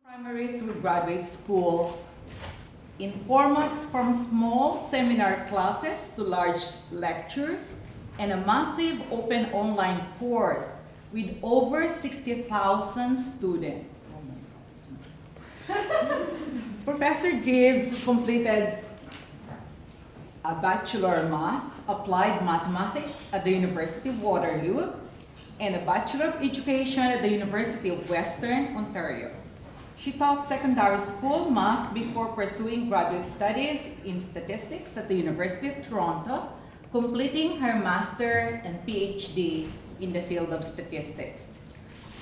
Primary through graduate school in formats from small seminar classes to large lectures and a massive open online course with over 60,000 students. Oh my God. Professor Gibbs completed a Bachelor of Math, Applied Mathematics at the University of Waterloo and a Bachelor of Education at the University of Western Ontario. She taught secondary school math before pursuing graduate studies in statistics at the University of Toronto, completing her master and PhD in the field of statistics.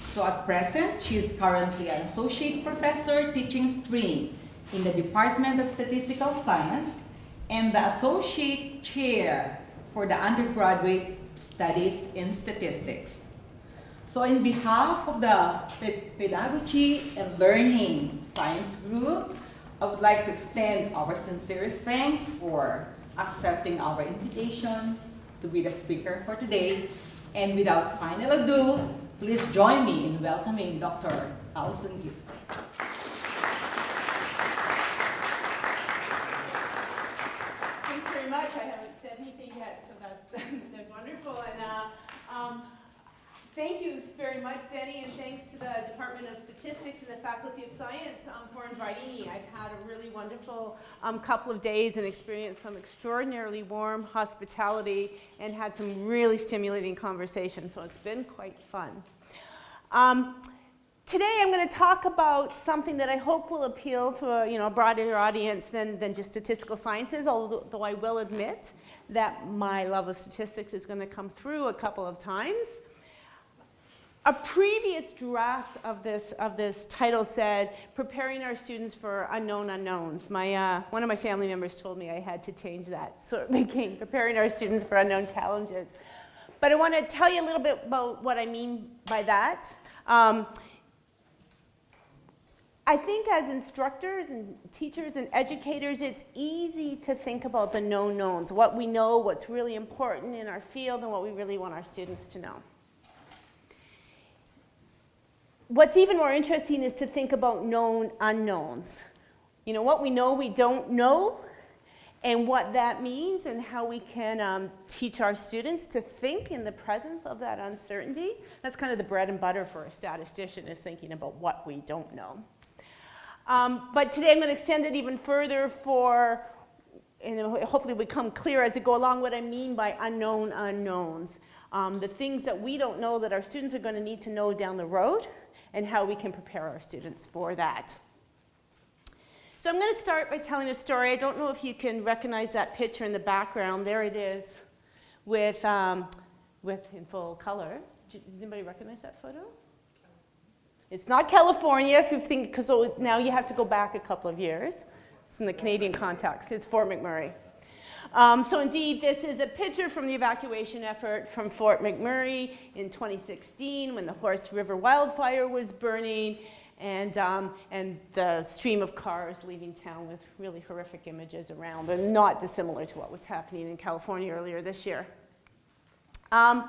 So at present, she is currently an associate professor teaching stream in the Department of Statistical Science and the associate chair for the undergraduate studies in statistics. So on behalf of the Pedagogy and Learning Science Group, I would like to extend our sincerest thanks for accepting our invitation to be the speaker for today. And without final ado, please join me in welcoming Dr. Alison Gibbs. Thanks very much. I haven't said anything yet, so that's wonderful. And thank you very much, Zenny, and thanks to the Department of Statistics and the Faculty of Science for inviting me. I've had a really wonderful couple of days and experienced some extraordinarily warm hospitality and had some really stimulating conversations, so it's been quite fun. Today I'm going to talk about something that I hope will appeal to a broader audience than just statistical sciences, although I will admit that my love of statistics is going to come through a couple of times. A previous draft of this title said, preparing our students for unknown unknowns. One of my family members told me I had to change that, so it became preparing our students for unknown challenges. But I want to tell you a little bit about what I mean by that. I think as instructors and teachers and educators, it's easy to think about the known knowns, what we know, what's really important in our field, and what we really want our students to know. What's even more interesting is to think about known unknowns. You know, what we know we don't know, and what that means, and how we can teach our students to think in the presence of that uncertainty. That's kind of the bread and butter for a statistician, is thinking about what we don't know. But today I'm going to extend it even further and hopefully become clear as I go along what I mean by unknown unknowns. The things that we don't know that our students are going to need to know down the road, and how we can prepare our students for that. So I'm going to start by telling a story. I don't know if you can recognize that picture in the background. There it is with in full color. Does anybody recognize that photo? It's not California, if you think, because now you have to go back a couple of years. It's in the Canadian context. It's Fort McMurray. So indeed, this is a picture from the evacuation effort from Fort McMurray in 2016 when the Horse River wildfire was burning and the stream of cars leaving town with really horrific images around, but not dissimilar to what was happening in California earlier this year. I'd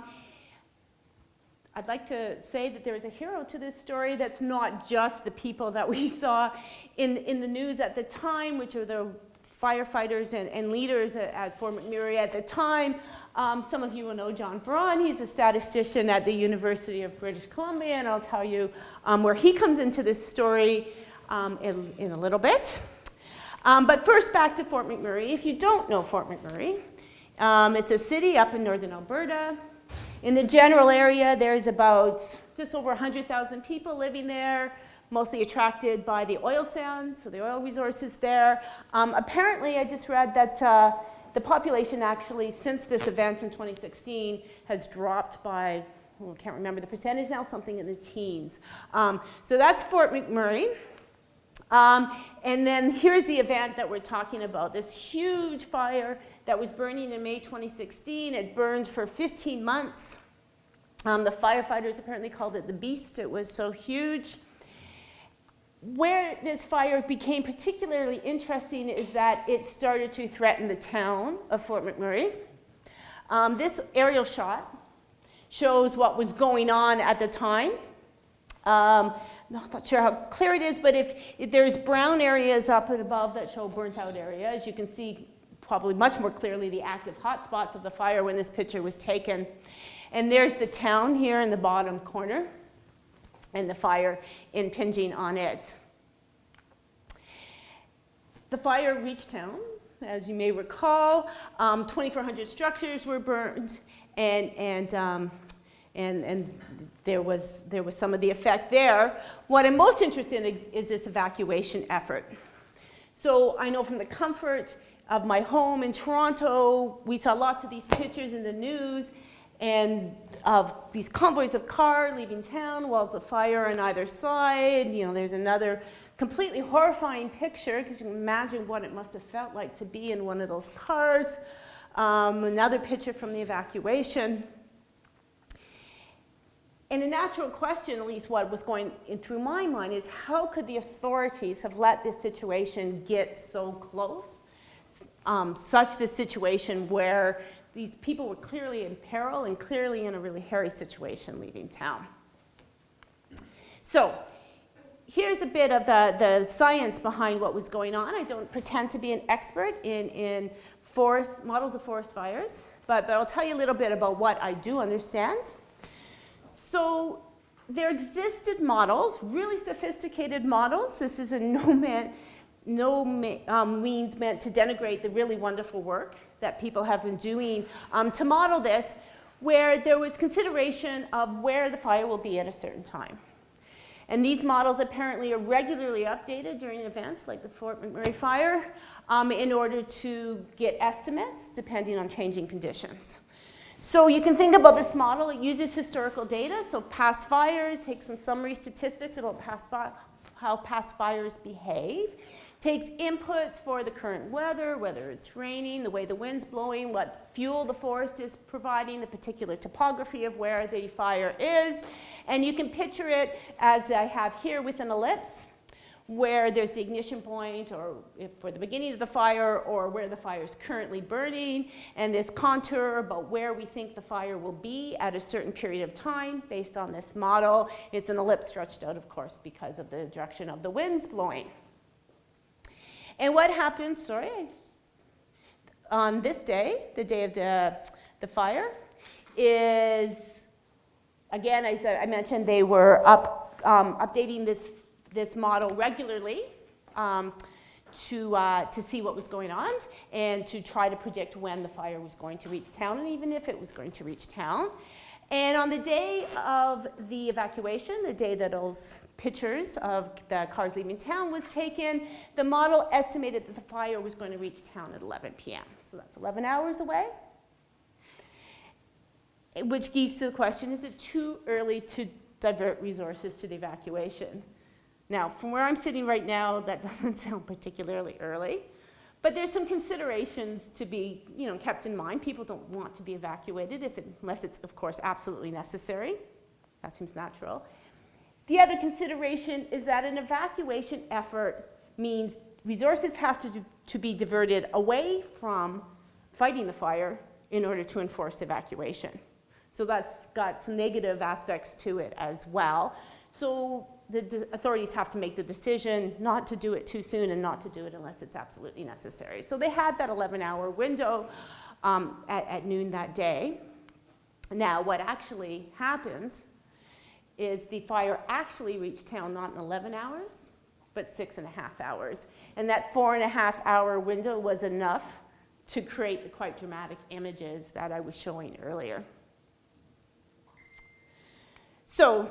like to say that there is a hero to this story that's not just the people that we saw in the news at the time, which are the firefighters and leaders at Fort McMurray at the time. Some of you will know John Braun. He's a statistician at the University of British Columbia, and I'll tell you where he comes into this story in a little bit. But first, back to Fort McMurray. If you don't know Fort McMurray, it's a city up in northern Alberta. In the general area, there's about just over 100,000 people living there, mostly attracted by the oil sands, so the oil resources there. Apparently, I just read that the population actually, since this event in 2016, has dropped by, I can't remember the percentage now, something in the teens. So that's Fort McMurray. And then here's the event that we're talking about, this huge fire that was burning in May 2016. It burned for 15 months. The firefighters apparently called it the beast. It was so huge. Where this fire became particularly interesting is that it started to threaten the town of Fort McMurray. This aerial shot shows what was going on at the time. Not sure how clear it is, but if there's brown areas up and above that show burnt out areas, you can see probably much more clearly the active hotspots of the fire when this picture was taken. And there's the town here in the bottom corner, and the fire impinging on it. The fire reached town, as you may recall. 2,400 structures were burned, and there was some of the effect there. What I'm most interested in is this evacuation effort. So I know from the comfort of my home in Toronto, we saw lots of these pictures in the news, and of these convoys of cars leaving town, walls of fire on either side. You know, there's another completely horrifying picture, because you can imagine what it must have felt like to be in one of those cars. Another picture from the evacuation. And a natural question, at least what was going through my mind, is how could the authorities have let this situation get so close? Such the situation where these people were clearly in peril and clearly in a really hairy situation leaving town. So here's a bit of the science behind what was going on. I don't pretend to be an expert in models of forest fires, but I'll tell you a little bit about what I do understand. So there existed models, really sophisticated models. This is no means meant to denigrate the really wonderful work that people have been doing to model this, where there was consideration of where the fire will be at a certain time. And these models apparently are regularly updated during an event like the Fort McMurray fire in order to get estimates depending on changing conditions. So you can think about this model. It uses historical data, so past fires, takes some summary statistics about how past fires behave, takes inputs for the current weather, whether it's raining, the way the wind's blowing, what fuel the forest is providing, the particular topography of where the fire is. And you can picture it as I have here with an ellipse, where there's the ignition point, or for the beginning of the fire, or where the fire is currently burning, and this contour about where we think the fire will be at a certain period of time based on this model. It's an ellipse stretched out, of course, because of the direction of the winds blowing. And what happened, on this day, the day of the fire, is, again, as I mentioned, they were updating this model regularly to see what was going on and to try to predict when the fire was going to reach town, and even if it was going to reach town. And on the day of the evacuation, the day that those pictures of the cars leaving town was taken, the model estimated that the fire was going to reach town at 11 p.m. So that's 11 hours away. Which leads to the question, is it too early to divert resources to the evacuation? Now, from where I'm sitting right now, that doesn't sound particularly early. But there's some considerations to be, kept in mind. People don't want to be evacuated unless it's, of course, absolutely necessary. That seems natural. The other consideration is that an evacuation effort means resources have to be diverted away from fighting the fire in order to enforce evacuation. So that's got some negative aspects to it as well. So the authorities have to make the decision not to do it too soon and not to do it unless it's absolutely necessary. So they had that 11-hour window at noon that day. Now, what actually happens is the fire actually reached town not in 11 hours, but 6.5 hours. And that 4.5-hour window was enough to create the quite dramatic images that I was showing earlier. So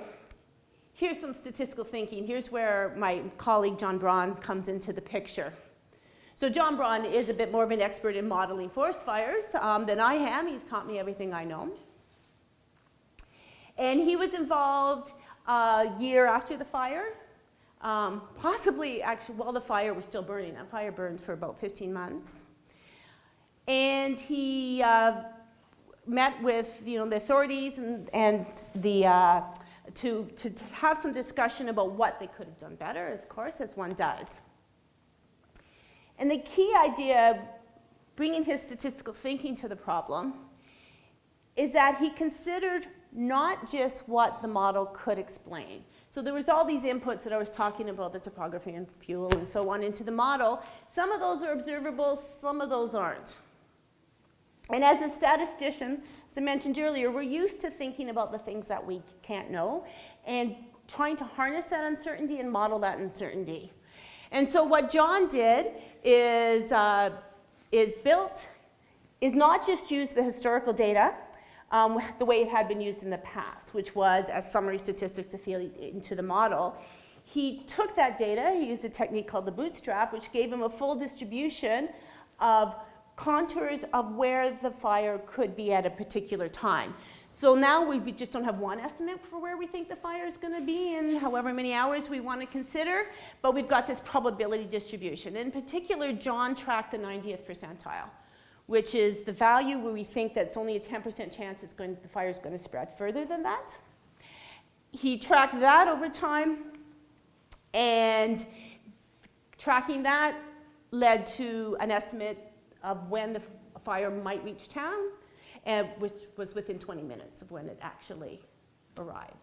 here's some statistical thinking. Here's where my colleague John Braun comes into the picture. So John Braun is a bit more of an expert in modeling forest fires than I am. He's taught me everything I know. And he was involved a year after the fire, possibly actually while the fire was still burning. That fire burned for about 15 months. And he met with the authorities and the to have some discussion about what they could have done better, of course, as one does. And the key idea, bringing his statistical thinking to the problem, is that he considered not just what the model could explain. So there was all these inputs that I was talking about, the topography and fuel and so on into the model. Some of those are observable, some of those aren't. And as a statistician, as I mentioned earlier, we're used to thinking about the things that we can't know and trying to harness that uncertainty and model that uncertainty. And so what John did is not just use the historical data the way it had been used in the past, which was as summary statistics to feed into the model. He took that data, he used a technique called the bootstrap, which gave him a full distribution of contours of where the fire could be at a particular time. So now we just don't have one estimate for where we think the fire is going to be in however many hours we want to consider, but we've got this probability distribution. In particular, John tracked the 90th percentile, which is the value where we think that it's only a 10% chance the fire is going to spread further than that. He tracked that over time, and tracking that led to an estimate of when the fire might reach town, which was within 20 minutes of when it actually arrived.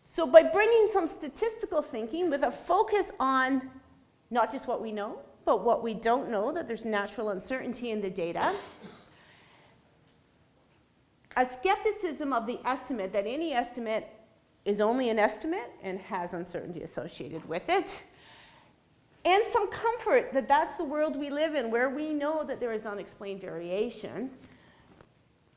So by bringing some statistical thinking with a focus on not just what we know, but what we don't know, that there's natural uncertainty in the data, a skepticism of the estimate, that any estimate is only an estimate and has uncertainty associated with it, and some comfort that that's the world we live in, where we know that there is unexplained variation.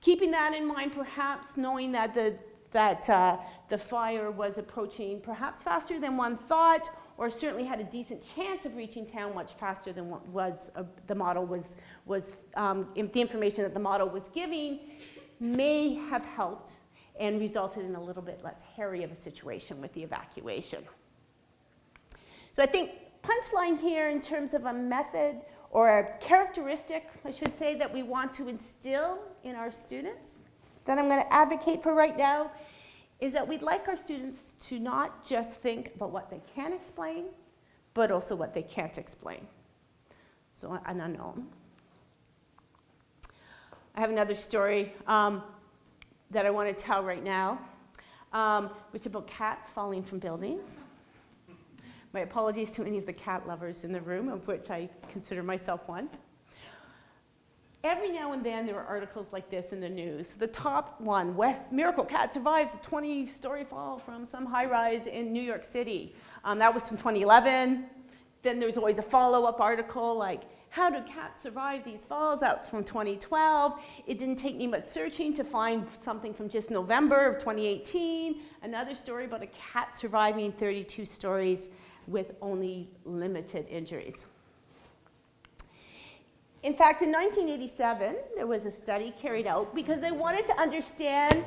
Keeping that in mind, perhaps knowing that the fire was approaching perhaps faster than one thought, or certainly had a decent chance of reaching town much faster than what was the model was the information that the model was giving, may have helped and resulted in a little bit less hairy of a situation with the evacuation. So I think punchline here in terms of a method or a characteristic, I should say, that we want to instill in our students, that I'm going to advocate for right now, is that we'd like our students to not just think about what they can explain, but also what they can't explain. So an unknown. I have another story that I want to tell right now, which is about cats falling from buildings. My apologies to any of the cat lovers in the room, of which I consider myself one. Every now and then there are articles like this in the news. The top one, miracle cat survives a 20-story fall from some high-rise in New York City. That was in 2011. Then there's always a follow-up article like, how do cats survive these falls? That was from 2012. It didn't take me much searching to find something from just November of 2018. Another story about a cat surviving 32 stories with only limited injuries. In fact, in 1987, there was a study carried out because they wanted to understand,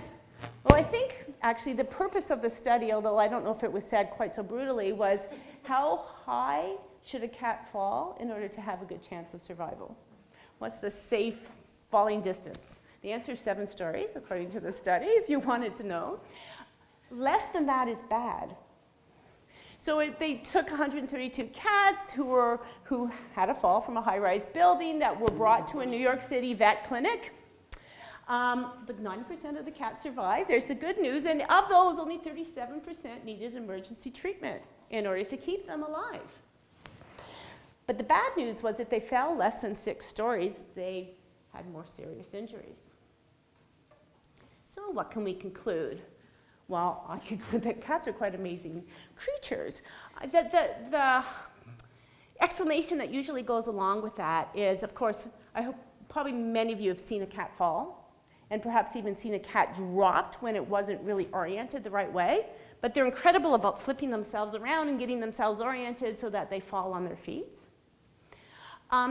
well, I think actually the purpose of the study, although I don't know if it was said quite so brutally, was how high should a cat fall in order to have a good chance of survival? What's the safe falling distance? The answer is 7 stories, according to the study, if you wanted to know. Less than that is bad. So they took 132 cats who had a fall from a high-rise building that were brought to a New York City vet clinic. But 90% of the cats survived. There's the good news. And of those, only 37% needed emergency treatment in order to keep them alive. But the bad news was if they fell less than 6 stories, they had more serious injuries. So what can we conclude? Well, I conclude that cats are quite amazing creatures. The explanation that usually goes along with that is, of course, I hope probably many of you have seen a cat fall, and perhaps even seen a cat dropped when it wasn't really oriented the right way. But they're incredible about flipping themselves around and getting themselves oriented so that they fall on their feet.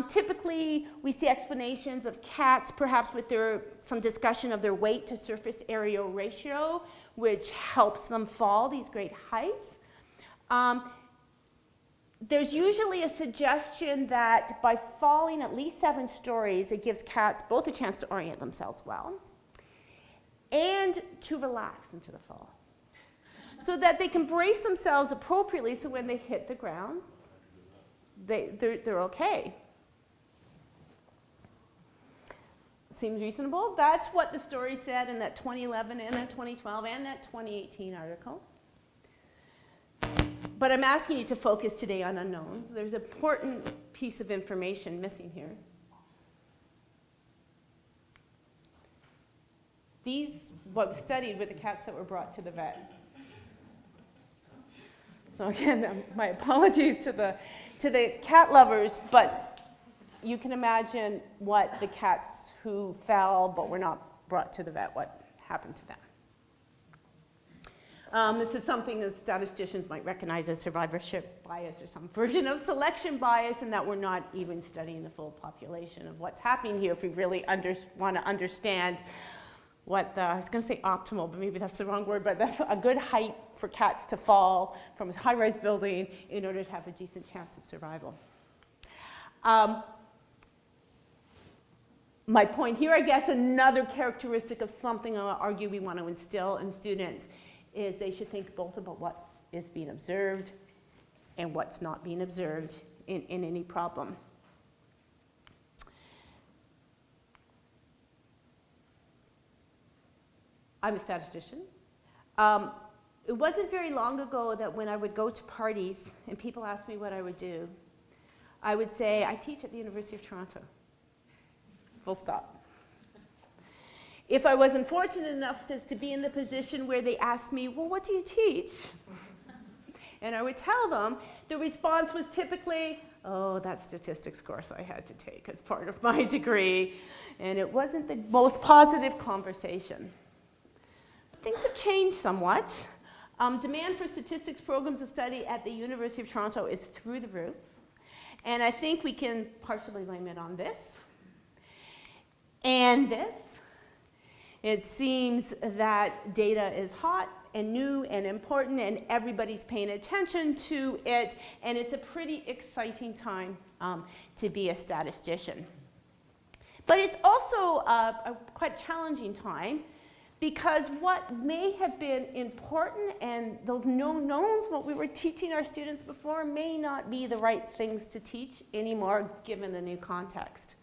Typically, we see explanations of cats, perhaps with some discussion of their weight to surface area ratio, which helps them fall these great heights. There's usually a suggestion that by falling at least 7 stories, it gives cats both a chance to orient themselves well and to relax into the fall, so that they can brace themselves appropriately so when they hit the ground, they're okay. seems reasonable. That's what the story said in that 2011 and that 2012 and that 2018 article. But I'm asking you to focus today on unknowns. There's an important piece of information missing here. These, what was studied, were the cats that were brought to the vet. So again, my apologies to the cat lovers, but you can imagine what the cats who fell but were not brought to the vet, what happened to them. This is something that statisticians might recognize as survivorship bias or some version of selection bias, and that we're not even studying the full population of what's happening here if we really want to understand what the, I was going to say optimal, but maybe that's the wrong word, but a good height for cats to fall from a high-rise building in order to have a decent chance of survival. My point here, I guess, another characteristic of something I'll argue we want to instill in students is they should think both about what is being observed and what's not being observed in any problem. I'm a statistician. It wasn't very long ago that when I would go to parties and people asked me what I would do, I would say, I teach at the University of Toronto. Full stop. If I was unfortunate enough to be in the position where they asked me, well, what do you teach? And I would tell them, the response was typically, oh, that statistics course I had to take as part of my degree. And it wasn't the most positive conversation. Things have changed somewhat. Demand for statistics programs of study at the University of Toronto is through the roof. And I think we can partially blame it on this and this. It seems that data is hot and new and important, and everybody's paying attention to it, and it's a pretty exciting time to be a statistician. But it's also a quite challenging time, because what may have been important and those known knowns, what we were teaching our students before, may not be the right things to teach anymore given the new context.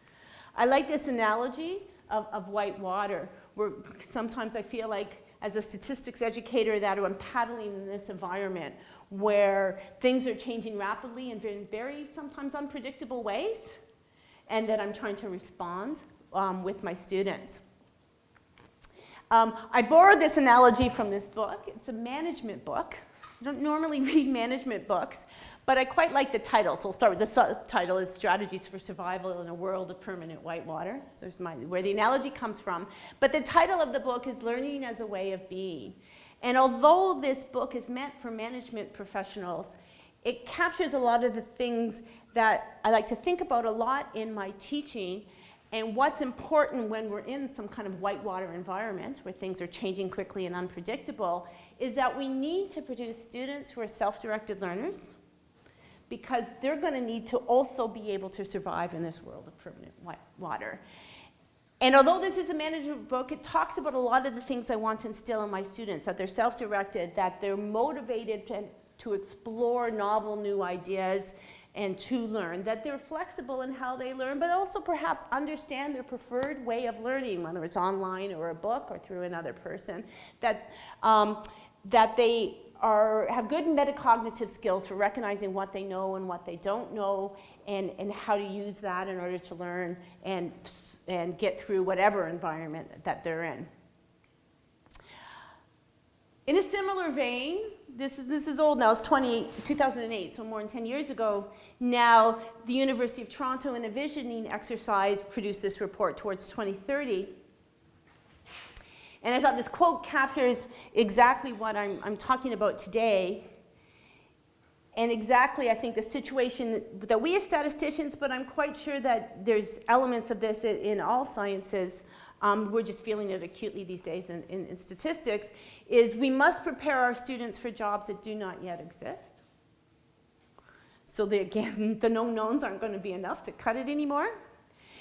I like this analogy of white water, where sometimes I feel like as a statistics educator that I'm paddling in this environment where things are changing rapidly in very sometimes unpredictable ways, and that I'm trying to respond with my students. I borrowed this analogy from this book. It's a management book. I don't normally read management books, but I quite like the title. So I'll start with the subtitle is Strategies for Survival in a World of Permanent Whitewater. So there's where the analogy comes from. But the title of the book is Learning as a Way of Being. And although this book is meant for management professionals, it captures a lot of the things that I like to think about a lot in my teaching. And what's important when we're in some kind of whitewater environment where things are changing quickly and unpredictable is that we need to produce students who are self-directed learners, because they're going to need to also be able to survive in this world of permanent whitewater. And although this is a management book, it talks about a lot of the things I want to instill in my students, that they're self-directed, that they're motivated to explore novel new ideas and to learn, that they're flexible in how they learn, but also perhaps understand their preferred way of learning, whether it's online or a book or through another person, that they have good metacognitive skills for recognizing what they know and what they don't know, and how to use that in order to learn and get through whatever environment that they're in. In a similar vein, this is old now, it's 2008, so more than 10 years ago. Now, the University of Toronto, in a visioning exercise, produced this report towards 2030. And I thought this quote captures exactly what I'm talking about today. And exactly, I think, the situation that we as statisticians, but I'm quite sure that there's elements of this in all sciences, we're just feeling it acutely these days in statistics, is we must prepare our students for jobs that do not yet exist. So again, the known knowns aren't going to be enough to cut it anymore.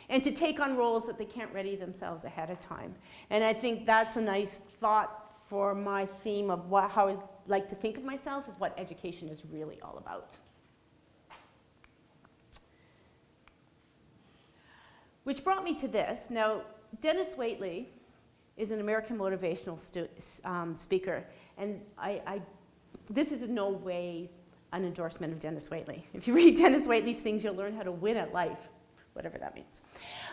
And to take on roles that they can't ready themselves ahead of time. And I think that's a nice thought for my theme of how I like to think of myself, of what education is really all about. Which brought me to this. Now, Dennis Waitley is an American motivational speaker, and this is in no way an endorsement of Dennis Waitley. If you read Dennis Waitley's things, you'll learn how to win at life, whatever that means.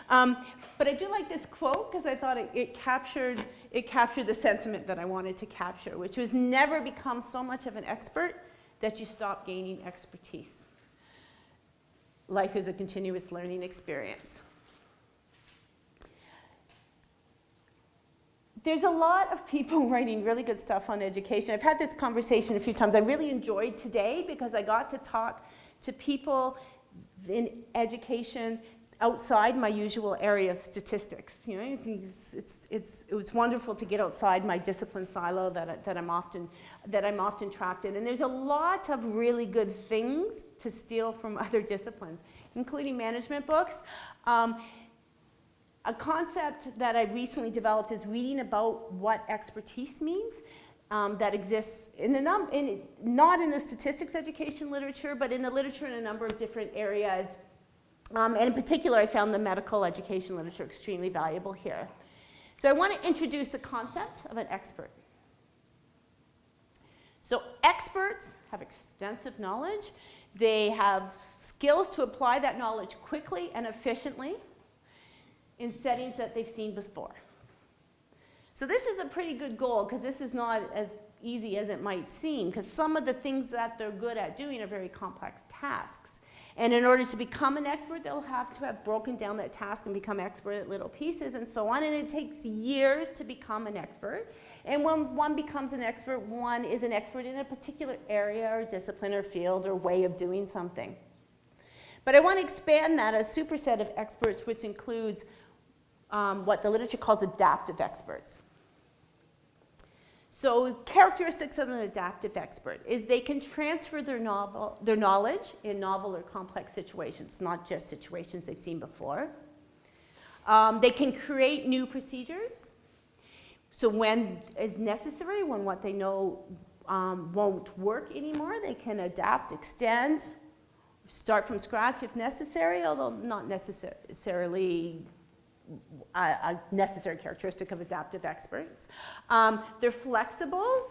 But I do like this quote because I thought it captured the sentiment that I wanted to capture, which was never become so much of an expert that you stop gaining expertise. Life is a continuous learning experience. There's a lot of people writing really good stuff on education. I've had this conversation a few times. I really enjoyed today because I got to talk to people in education outside my usual area of statistics. You know, it was wonderful to get outside my discipline silo that I'm often trapped in. And there's a lot of really good things to steal from other disciplines, including management books. A concept that I recently developed is reading about what expertise means that exists not in the statistics education literature, but in the literature in a number of different areas. And in particular, I found the medical education literature extremely valuable here. So I want to introduce the concept of an expert. So experts have extensive knowledge. They have skills to apply that knowledge quickly and efficiently in settings that they've seen before. So this is a pretty good goal because this is not as easy as it might seem, because some of the things that they're good at doing are very complex tasks. And in order to become an expert, they'll have to have broken down that task and become expert at little pieces and so on. And it takes years to become an expert. And when one becomes an expert, one is an expert in a particular area or discipline or field or way of doing something. But I want to expand that, a superset of experts, which includes what the literature calls adaptive experts. So characteristics of an adaptive expert is they can transfer their knowledge in novel or complex situations, not just situations they've seen before. They can create new procedures. So when it's necessary, when what they know won't work anymore, they can adapt, extend, start from scratch if necessary, although not necessarily a necessary characteristic of adaptive experts. They're flexible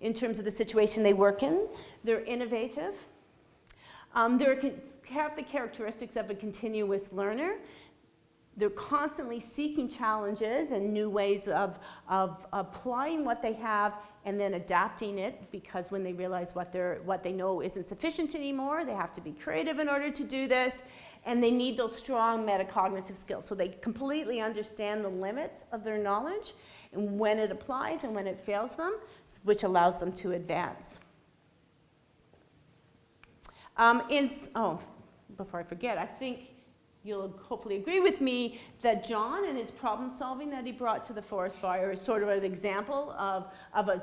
in terms of the situation they work in. They're innovative. They have the characteristics of a continuous learner. They're constantly seeking challenges and new ways of applying what they have and then adapting it, because when they realize what they know isn't sufficient anymore, they have to be creative in order to do this. And they need those strong metacognitive skills. So they completely understand the limits of their knowledge and when it applies and when it fails them, which allows them to advance. Before I forget, I think you'll hopefully agree with me that John and his problem solving that he brought to the forest fire is sort of an example of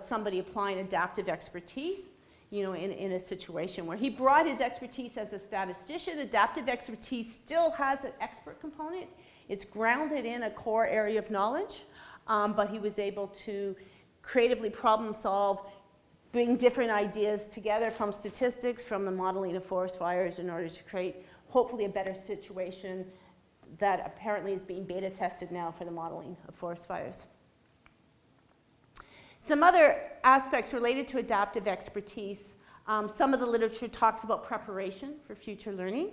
somebody applying adaptive expertise, you know, in a situation where he brought his expertise as a statistician. Adaptive expertise still has an expert component. It's grounded in a core area of knowledge, but he was able to creatively problem solve, bring different ideas together from statistics, from the modeling of forest fires in order to create hopefully a better situation that apparently is being beta tested now for the modeling of forest fires. Some other aspects related to adaptive expertise, some of the literature talks about preparation for future learning.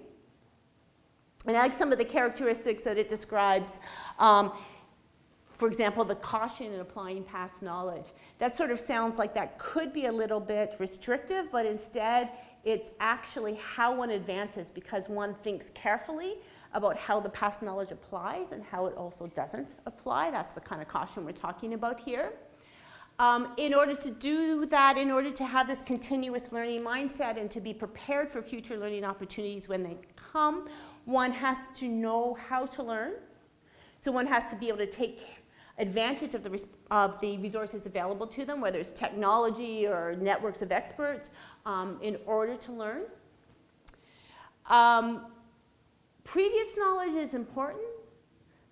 And I like some of the characteristics that it describes. For example, the caution in applying past knowledge. That sort of sounds like that could be a little bit restrictive, but instead it's actually how one advances because one thinks carefully about how the past knowledge applies and how it also doesn't apply. That's the kind of caution we're talking about here. In order to do that, in order to have this continuous learning mindset and to be prepared for future learning opportunities when they come, one has to know how to learn. So one has to be able to take advantage of the resources available to them, whether it's technology or networks of experts, in order to learn. Previous knowledge is important,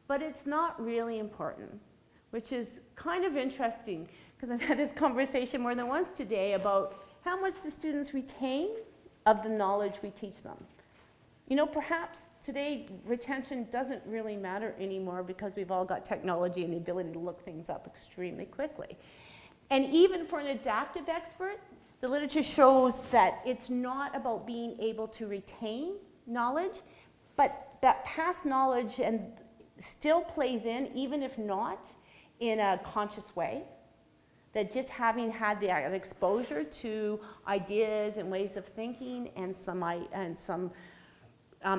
but it's not really important, which is kind of interesting because I've had this conversation more than once today about how much the students retain of the knowledge we teach them. You know, perhaps today retention doesn't really matter anymore because we've all got technology and the ability to look things up extremely quickly. And even for an adaptive expert, the literature shows that it's not about being able to retain knowledge, but that past knowledge and still plays in, even if not in a conscious way. That just having had the exposure to ideas and ways of thinking and some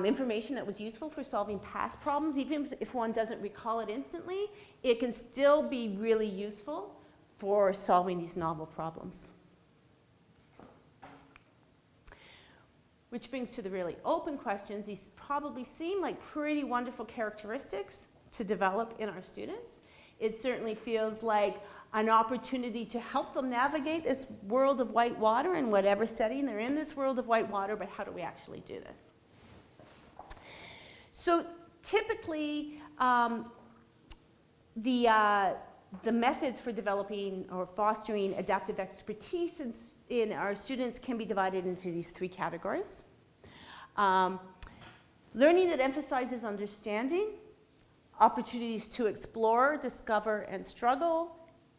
information that was useful for solving past problems, even if one doesn't recall it instantly, it can still be really useful for solving these novel problems. Which brings to the really open questions. These probably seem like pretty wonderful characteristics to develop in our students. It certainly feels like an opportunity to help them navigate this world of white water in whatever setting they're in this world of white water, but how do we actually do this? So typically, the methods for developing or fostering adaptive expertise in our students can be divided into these three categories. Learning that emphasizes understanding, opportunities to explore, discover, and struggle,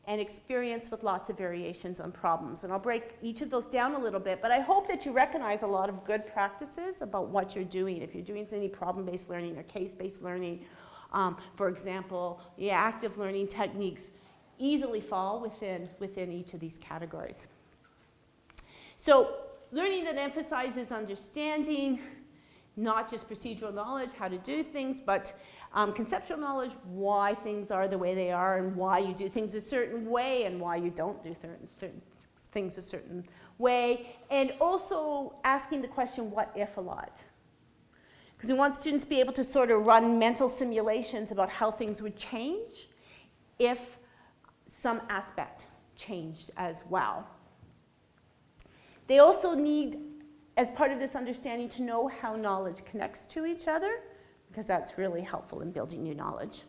and experience with lots of variations on problems. And I'll break each of those down a little bit, but I hope that you recognize a lot of good practices about what you're doing. If you're doing any problem-based learning or case-based learning, for example, the active learning techniques easily fall within each of these categories. So learning that emphasizes understanding, not just procedural knowledge, how to do things, but conceptual knowledge, why things are the way they are and why you do things a certain way and why you don't do certain things a certain way, and also asking the question, what if, a lot. Because we want students to be able to sort of run mental simulations about how things would change if some aspect changed as well. They also need, as part of this understanding, to know how knowledge connects to each other, because that's really helpful in building new knowledge.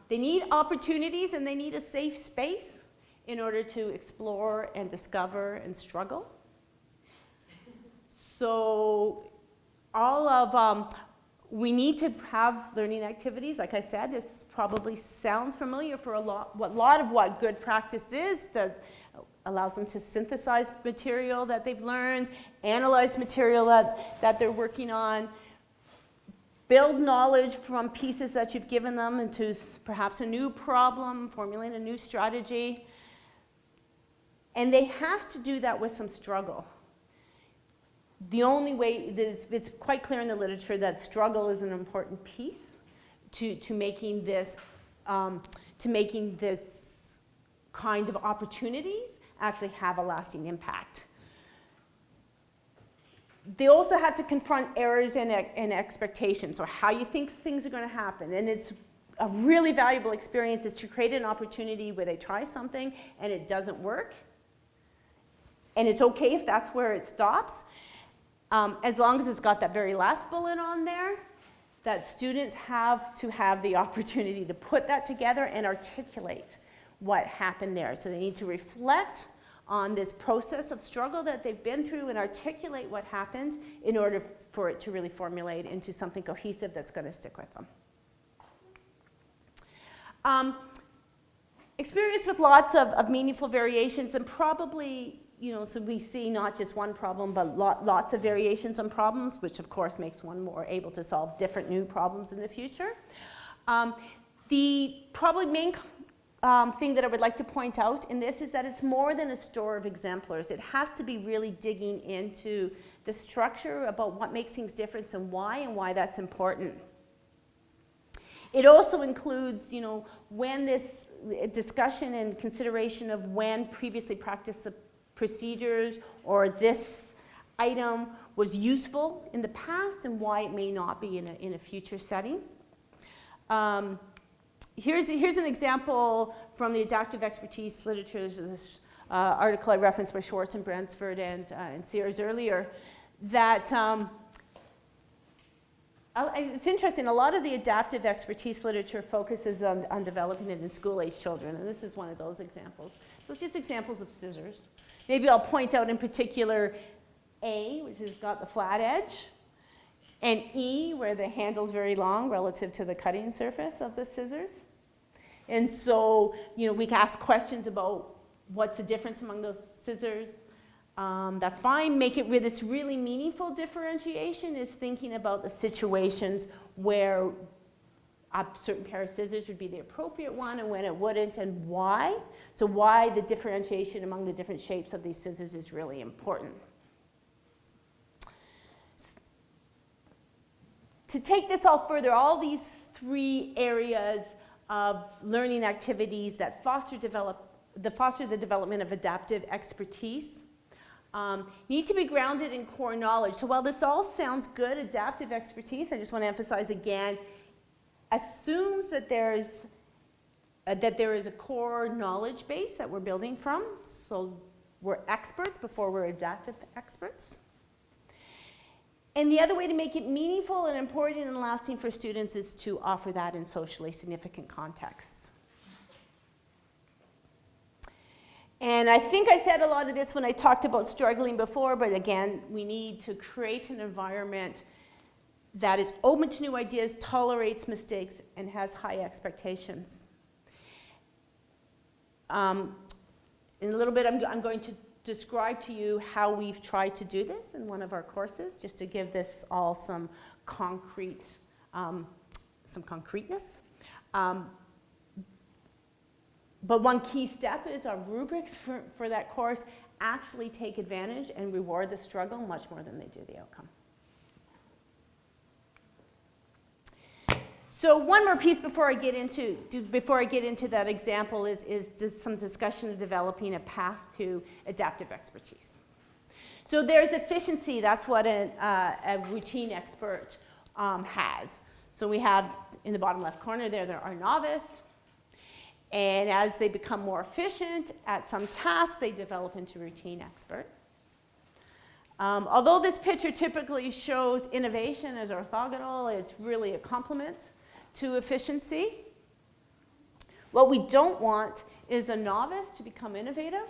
They need opportunities and they need a safe space in order to explore and discover and struggle. So we need to have learning activities. Like I said, this probably sounds familiar for a lot of what good practice is, that allows them to synthesize material that they've learned, analyze material that they're working on, build knowledge from pieces that you've given them into perhaps a new problem, formulate a new strategy. And they have to do that with some struggle. The only way, it's quite clear in the literature that struggle is an important piece to making this kind of opportunities actually have a lasting impact. They also have to confront errors and expectations, or how you think things are going to happen. And it's a really valuable experience is to create an opportunity where they try something and it doesn't work. And it's okay if that's where it stops. As long as it's got that very last bullet on there, that students have to have the opportunity to put that together and articulate what happened there. So they need to reflect on this process of struggle that they've been through and articulate what happened in order for it to really formulate into something cohesive that's going to stick with them. Experience with lots of meaningful variations, and probably, so we see not just one problem, but lots of variations on problems, which of course makes one more able to solve different new problems in the future. The probably main thing that I would like to point out in this is that it's more than a store of exemplars. It has to be really digging into the structure about what makes things different and why that's important. It also includes, when this discussion and consideration of when previously practiced procedures or this item was useful in the past and why it may not be in a future setting. Here's an example from the adaptive expertise literature. There's this article I referenced by Schwartz and Bransford and Sears earlier that it's interesting. A lot of the adaptive expertise literature focuses on developing it in school-age children, and this is one of those examples. So it's just examples of scissors. Maybe I'll point out in particular A, which has got the flat edge, and E, where the handle's very long relative to the cutting surface of the scissors. And so, we can ask questions about what's the difference among those scissors. That's fine. Make it this really meaningful differentiation is thinking about the situations where a certain pair of scissors would be the appropriate one and when it wouldn't, and why. So why the differentiation among the different shapes of these scissors is really important. To take this all further, all these three areas of learning activities that foster the development of adaptive expertise need to be grounded in core knowledge. So while this all sounds good, adaptive expertise, I just want to emphasize again, assumes that there is a core knowledge base that we're building from. So we're experts before we're adaptive experts. And the other way to make it meaningful and important and lasting for students is to offer that in socially significant contexts. And I think I said a lot of this when I talked about struggling before, but again, we need to create an environment that is open to new ideas, tolerates mistakes, and has high expectations. In a little bit, I'm going to describe to you how we've tried to do this in one of our courses, just to give this all some concreteness. But one key step is our rubrics for that course actually take advantage and reward the struggle much more than they do the outcome. So one more piece before I get into that example is some discussion of developing a path to adaptive expertise. So there's efficiency. That's what a routine expert has. So we have in the bottom left corner there are novice. And as they become more efficient at some task, they develop into routine expert. Although this picture typically shows innovation as orthogonal, it's really a complement to efficiency. What we don't want is a novice to become innovative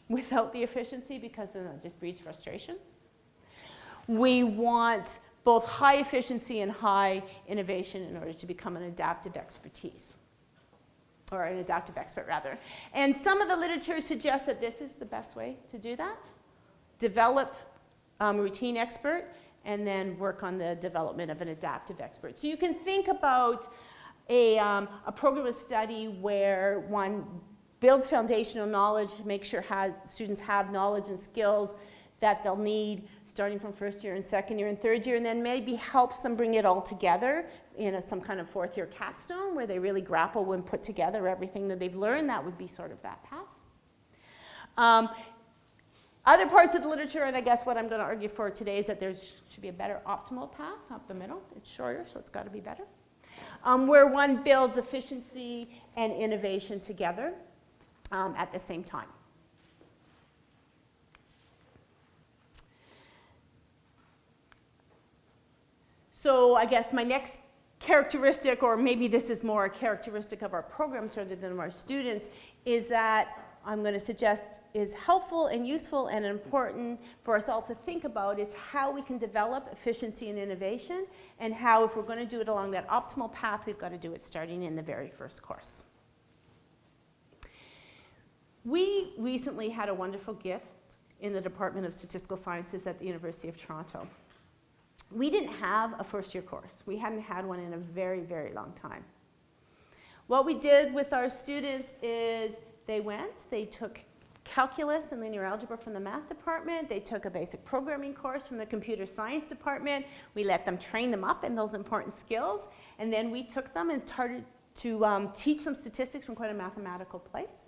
without the efficiency, because then that just breeds frustration. We want both high efficiency and high innovation in order to become an adaptive expertise. Or an adaptive expert, rather. And some of the literature suggests that this is the best way to do that. Develop routine expert, and then work on the development of an adaptive expert. So you can think about a program of study where one builds foundational knowledge to make sure students have knowledge and skills that they'll need starting from first year and second year and third year, and then maybe helps them bring it all together in some kind of fourth year capstone where they really grapple and put together everything that they've learned. That would be sort of that path. Other parts of the literature, and I guess what I'm going to argue for today, is that there should be a better optimal path up the middle. It's shorter, so it's got to be better. Where one builds efficiency and innovation together at the same time. So I guess my next characteristic, or maybe this is more a characteristic of our programs rather than of our students, is that I'm going to suggest is helpful and useful and important for us all to think about is how we can develop efficiency and innovation, and how, if we're going to do it along that optimal path, we've got to do it starting in the very first course. We recently had a wonderful gift in the Department of Statistical Sciences at the University of Toronto. We didn't have a first-year course. We hadn't had one in a very, very long time. What we did with our students is they took calculus and linear algebra from the math department. They took a basic programming course from the computer science department. We let them train them up in those important skills. And then we took them and started to teach them statistics from quite a mathematical place.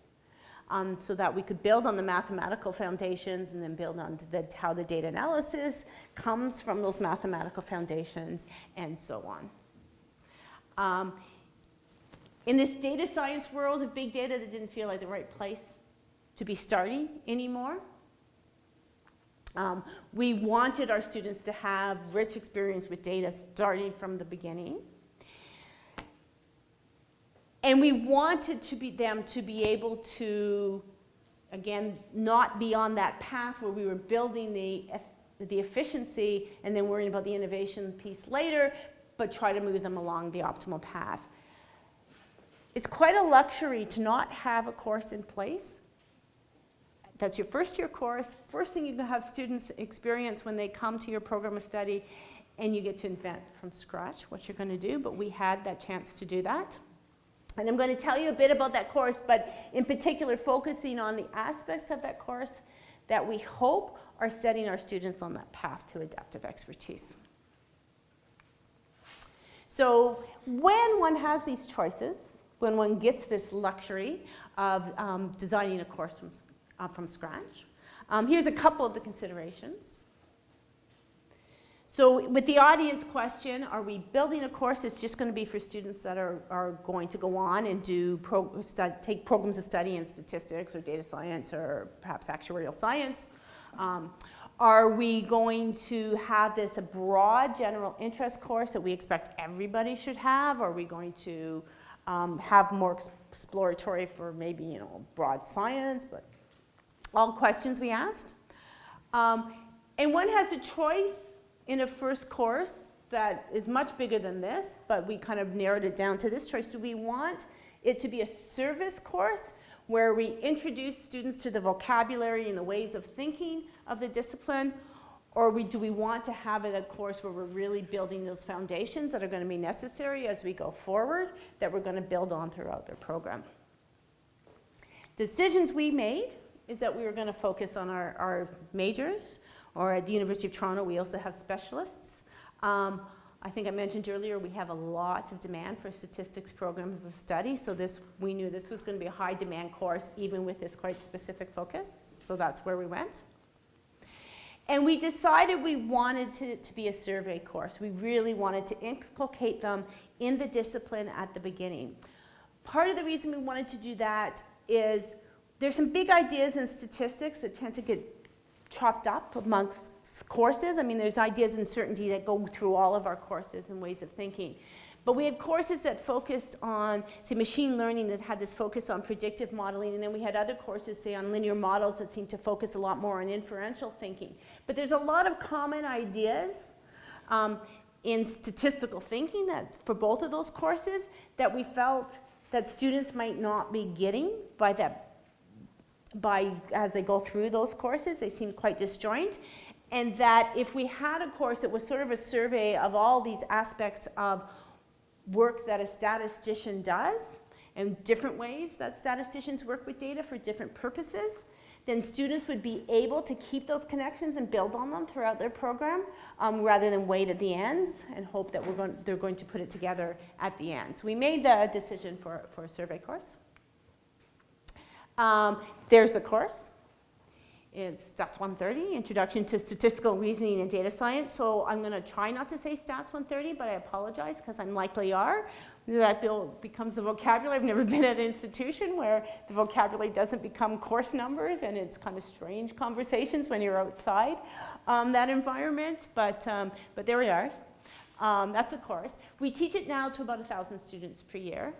So that we could build on the mathematical foundations and then build on how the data analysis comes from those mathematical foundations, and so on. In this data science world of big data, that didn't feel like the right place to be starting anymore. We wanted our students to have rich experience with data starting from the beginning. And we wanted them to be able to again, not be on that path where we were building the efficiency and then worrying about the innovation piece later, but try to move them along the optimal path. It's quite a luxury to not have a course in place. That's your first year course. First thing you can have students experience when they come to your program of study, and you get to invent from scratch what you're going to do, but we had that chance to do that. And I'm going to tell you a bit about that course, but in particular focusing on the aspects of that course that we hope are setting our students on that path to adaptive expertise. So when one has these choices, when one gets this luxury of designing a course from scratch, here's a couple of the considerations. So with the audience question, are we building a course that's just going to be for students that are going to go on and take programs of study in statistics or data science or perhaps actuarial science? Are we going to have this a broad general interest course that we expect everybody should have? Are we going to have more exploratory for maybe, broad science, but all questions we asked. And one has a choice in a first course that is much bigger than this, but we kind of narrowed it down to this choice. Do we want it to be a service course where we introduce students to the vocabulary and the ways of thinking of the discipline, or do we want to have it a course where we're really building those foundations that are going to be necessary as we go forward, that we're going to build on throughout their program? Decisions we made is that we were going to focus on our majors, or at the University of Toronto we also have specialists. I think I mentioned earlier we have a lot of demand for statistics programs of study, so we knew this was going to be a high demand course even with this quite specific focus, so that's where we went. And we decided we wanted it to be a survey course. We really wanted to inculcate them in the discipline at the beginning. Part of the reason we wanted to do that is there's some big ideas in statistics that tend to get chopped up amongst courses. I mean, there's ideas in certainty that go through all of our courses and ways of thinking. But we had courses that focused on, say, machine learning that had this focus on predictive modeling, and then we had other courses, say, on linear models that seemed to focus a lot more on inferential thinking. But there's a lot of common ideas in statistical thinking that for both of those courses that we felt that students might not be getting as they go through those courses. They seemed quite disjoint. And that if we had a course that was sort of a survey of all these aspects of work that a statistician does and different ways that statisticians work with data for different purposes, then students would be able to keep those connections and build on them throughout their program rather than wait at the ends and hope that they're going to put it together at the end. So we made the decision for a survey course. There's the course. It's Stats 130, Introduction to Statistical Reasoning and Data Science. So I'm going to try not to say Stats 130, but I apologize because I'm likely are. That becomes the vocabulary. I've never been at an institution where the vocabulary doesn't become course numbers, and it's kind of strange conversations when you're outside that environment. But there we are. That's the course. We teach it now to about 1,000 students per year.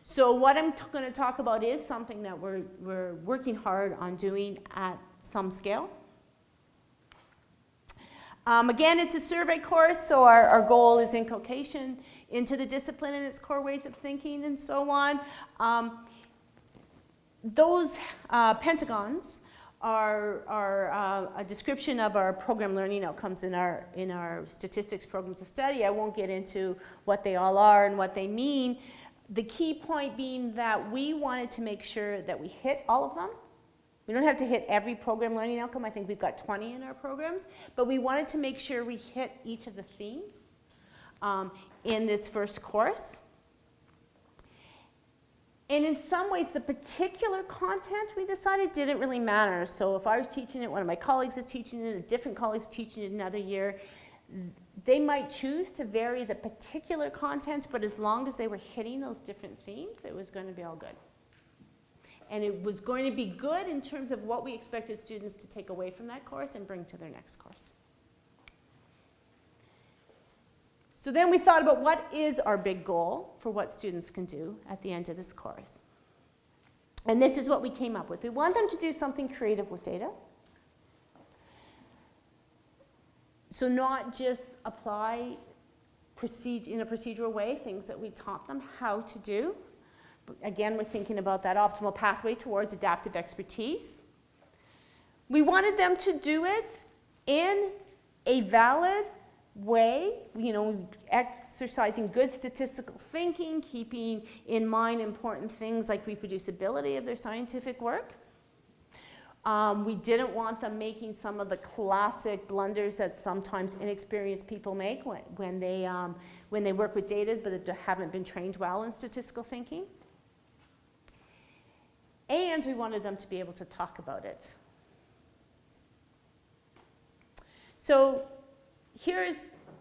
So what I'm going to talk about is something that we're working hard on doing at some scale. Again, it's a survey course, so our goal is inculcation into the discipline and its core ways of thinking and so on. Those pentagons are a description of our program learning outcomes in our statistics programs of study. I won't get into what they all are and what they mean. The key point being that we wanted to make sure that we hit all of them. We don't have to hit every program learning outcome. I think we've got 20 in our programs. But we wanted to make sure we hit each of the themes in this first course. And in some ways, the particular content we decided didn't really matter. So if I was teaching it, one of my colleagues is teaching it, a different colleague's teaching it another year, they might choose to vary the particular content, but as long as they were hitting those different themes, it was going to be all good. And it was going to be good in terms of what we expected students to take away from that course and bring to their next course. So then we thought about what is our big goal for what students can do at the end of this course. And this is what we came up with. We want them to do something creative with data. So not just apply in a procedural way things that we taught them how to do. But again, we're thinking about that optimal pathway towards adaptive expertise. We wanted them to do it in a valid way, exercising good statistical thinking, keeping in mind important things like reproducibility of their scientific work. We didn't want them making some of the classic blunders that sometimes inexperienced people make when they work with data but haven't been trained well in statistical thinking. And we wanted them to be able to talk about it. So here's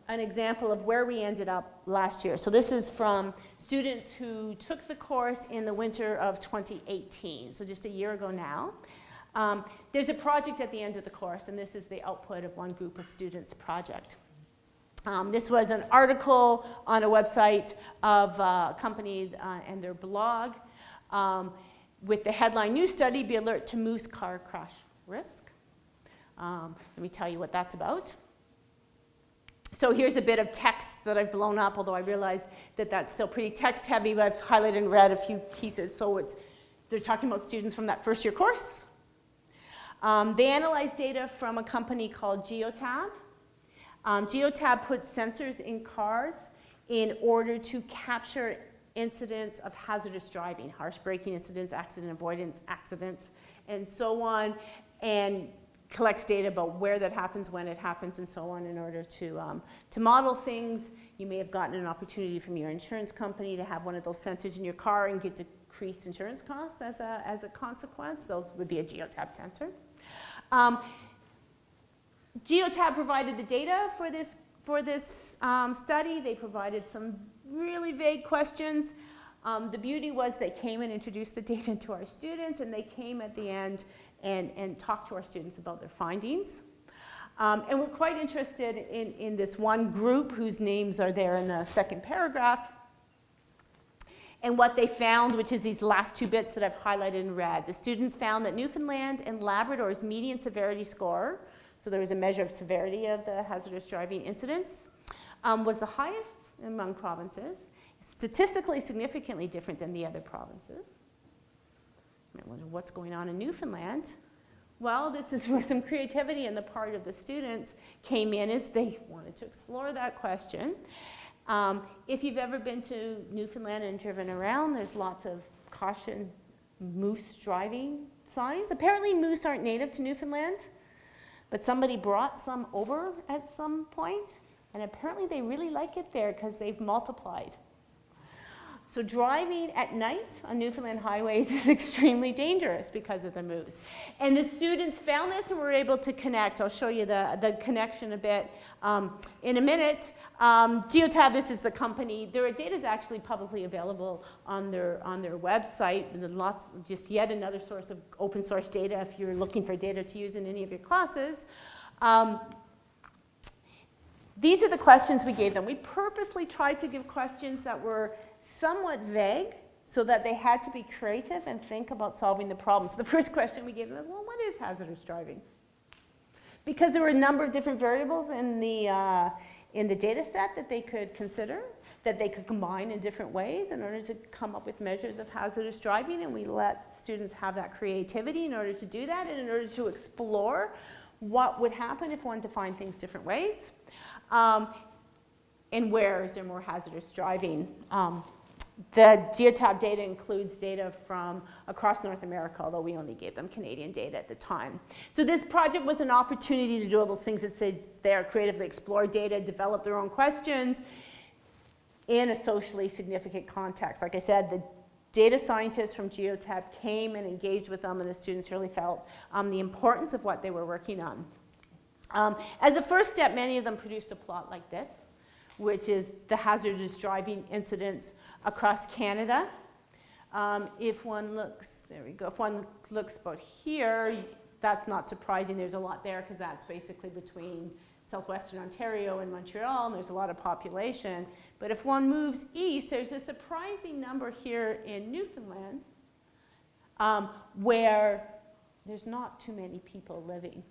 an example of where we ended up last year. So this is from students who took the course in the winter of 2018, so just a year ago now. There's a project at the end of the course, and this is the output of one group of students' project. This was an article on a website of a company and their blog with the headline, "New Study, Be Alert to Moose Car Crash Risk." Let me tell you what that's about. So here's a bit of text that I've blown up, although I realize that that's still pretty text heavy, but I've highlighted and read a few pieces. So they're talking about students from that first year course. They analyzed data from a company called Geotab. Geotab puts sensors in cars in order to capture incidents of hazardous driving, harsh braking incidents, accident avoidance accidents, and so on, and collects data about where that happens, when it happens, and so on in order to model things. You may have gotten an opportunity from your insurance company to have one of those sensors in your car and get decreased insurance costs as a consequence. Those would be a Geotab sensor. Geotab provided the data for this study. They provided some really vague questions. The beauty was they came and introduced the data to our students, and they came at the end and talked to our students about their findings. And we're quite interested in this one group whose names are there in the second paragraph. And what they found, which is these last two bits that I've highlighted in red. The students found that Newfoundland and Labrador's median severity score, so there was a measure of severity of the hazardous driving incidents, was the highest among provinces, statistically significantly different than the other provinces. I wonder what's going on in Newfoundland. Well, this is where some creativity on the part of the students came in, as they wanted to explore that question. If you've ever been to Newfoundland and driven around, there's lots of caution moose driving signs. Apparently moose aren't native to Newfoundland, but somebody brought some over at some point, and apparently they really like it there because they've multiplied. So driving at night on Newfoundland highways is extremely dangerous because of the moose. And the students found this and were able to connect. I'll show you the connection a bit in a minute. Geotab, this is the company. Their data is actually publicly available on their website. And just yet another source of open source data if you're looking for data to use in any of your classes. These are the questions we gave them. We purposely tried to give questions that were somewhat vague so that they had to be creative and think about solving the problems. The first question we gave them was, well, what is hazardous driving? Because there were a number of different variables in the data set that they could consider, that they could combine in different ways in order to come up with measures of hazardous driving, and we let students have that creativity in order to do that and in order to explore what would happen if one defined things different ways. And where is there more hazardous driving? The Geotab data includes data from across North America, although we only gave them Canadian data at the time. So this project was an opportunity to do all those things that says there, creatively explore data, develop their own questions in a socially significant context. Like I said, the data scientists from Geotab came and engaged with them, and the students really felt the importance of what they were working on. As a first step, many of them produced a plot like this, which is the hazardous driving incidents across Canada. If one looks, there we go, if one looks about here, that's not surprising. There's a lot there because that's basically between southwestern Ontario and Montreal, and there's a lot of population. But if one moves east, there's a surprising number here in Newfoundland where there's not too many people living.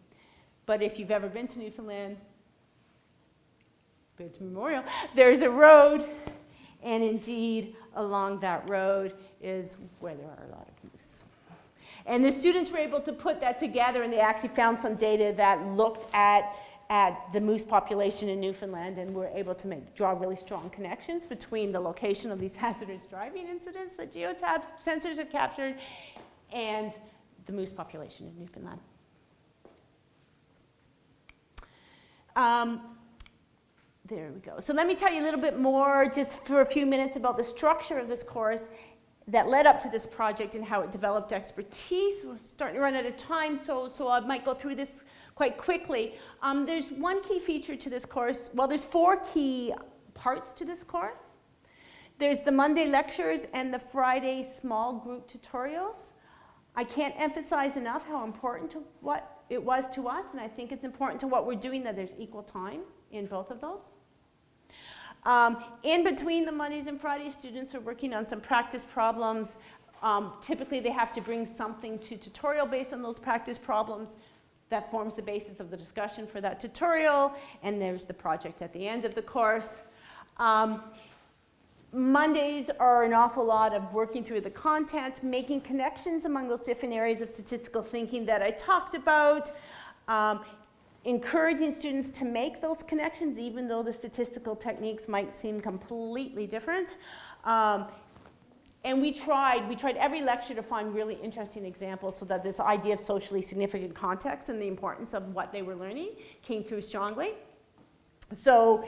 But if you've ever been to Newfoundland, been to Memorial, there's a road, and indeed along that road is where there are a lot of moose. And the students were able to put that together, and they actually found some data that looked at the moose population in Newfoundland, and were able to draw really strong connections between the location of these hazardous driving incidents that geotab sensors had captured and the moose population in Newfoundland. There we go. So let me tell you a little bit more, just for a few minutes, about the structure of this course that led up to this project and how it developed expertise. We're starting to run out of time, so I might go through this quite quickly. There's one key feature to this course. Well, there's 4 key parts to this course. There's the Monday lectures and the Friday small group tutorials. I can't emphasize enough how important to what it was to us, and I think it's important to what we're doing that there's equal time in both of those. In between the Mondays and Fridays, students are working on some practice problems. Typically, they have to bring something to tutorial based on those practice problems. That forms the basis of the discussion for that tutorial, and there's the project at the end of the course. Mondays are an awful lot of working through the content, making connections among those different areas of statistical thinking that I talked about, encouraging students to make those connections even though the statistical techniques might seem completely different. And we tried every lecture to find really interesting examples so that this idea of socially significant context and the importance of what they were learning came through strongly. So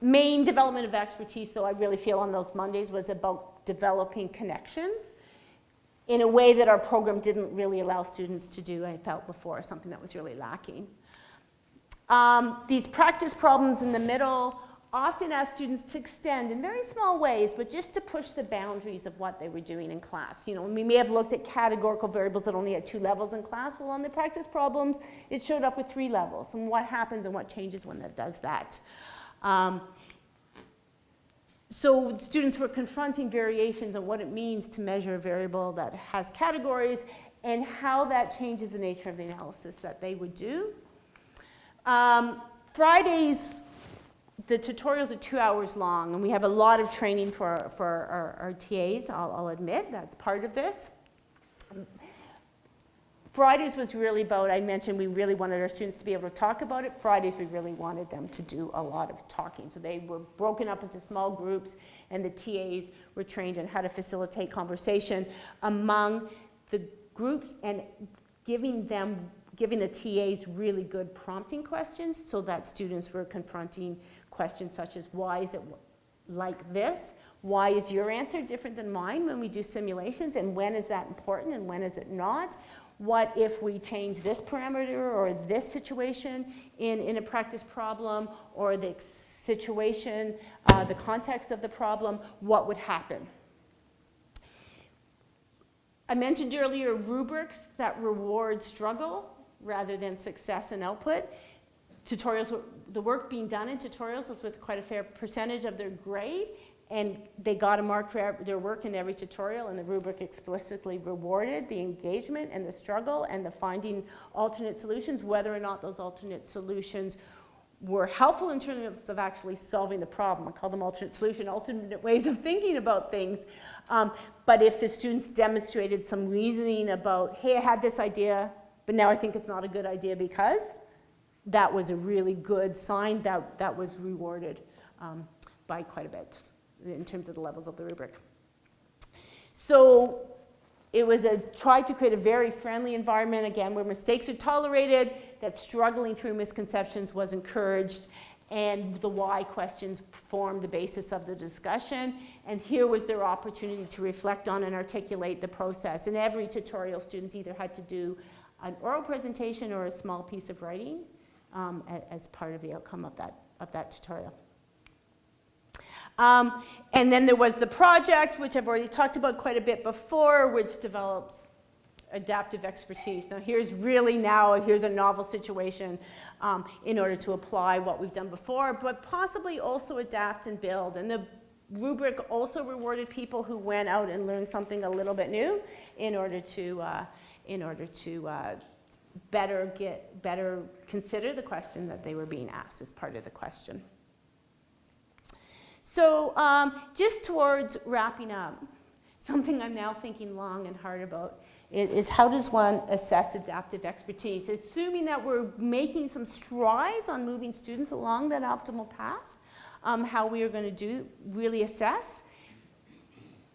main development of expertise, though, I really feel on those Mondays was about developing connections in a way that our program didn't really allow students to do, I felt before, something that was really lacking. These practice problems in the middle often ask students to extend in very small ways, but just to push the boundaries of what they were doing in class. You know, we may have looked at categorical variables that only had 2 levels in class. Well, on the practice problems, it showed up with 3 levels, and what happens and what changes when it does that. So students were confronting variations on what it means to measure a variable that has categories and how that changes the nature of the analysis that they would do. Fridays, the tutorials are 2 hours long, and we have a lot of training for our TAs, I'll admit, that's part of this. Fridays was really about, I mentioned we really wanted our students to be able to talk about it. Fridays, we really wanted them to do a lot of talking. So they were broken up into small groups, and the TAs were trained on how to facilitate conversation among the groups and giving the TAs really good prompting questions so that students were confronting questions such as, why is it like this? Why is your answer different than mine when we do simulations? And when is that important and when is it not? What if we change this parameter or this situation in a practice problem, or the situation, the context of the problem, what would happen? I mentioned earlier rubrics that reward struggle rather than success and output. Tutorials, the work being done in tutorials was with quite a fair percentage of their grade, and they got a mark for their work in every tutorial, and the rubric explicitly rewarded the engagement and the struggle and the finding alternate solutions, whether or not those alternate solutions were helpful in terms of actually solving the problem. I call them alternate solution, alternate ways of thinking about things. But if the students demonstrated some reasoning about, hey, I had this idea, but now I think it's not a good idea because, that was a really good sign that was rewarded by quite a bit in terms of the levels of the rubric. So it was tried to create a very friendly environment, again, where mistakes are tolerated, that struggling through misconceptions was encouraged, and the why questions formed the basis of the discussion. And here was their opportunity to reflect on and articulate the process. In every tutorial, students either had to do an oral presentation or a small piece of writing as part of the outcome of that tutorial. And then there was the project, which I've already talked about quite a bit before, which develops adaptive expertise. Now here's a novel situation in order to apply what we've done before, but possibly also adapt and build. And the rubric also rewarded people who went out and learned something a little bit new in order to better consider the question that they were being asked as part of the question. So just towards wrapping up, something I'm now thinking long and hard about is how does one assess adaptive expertise? Assuming that we're making some strides on moving students along that optimal path, how we are going to really assess,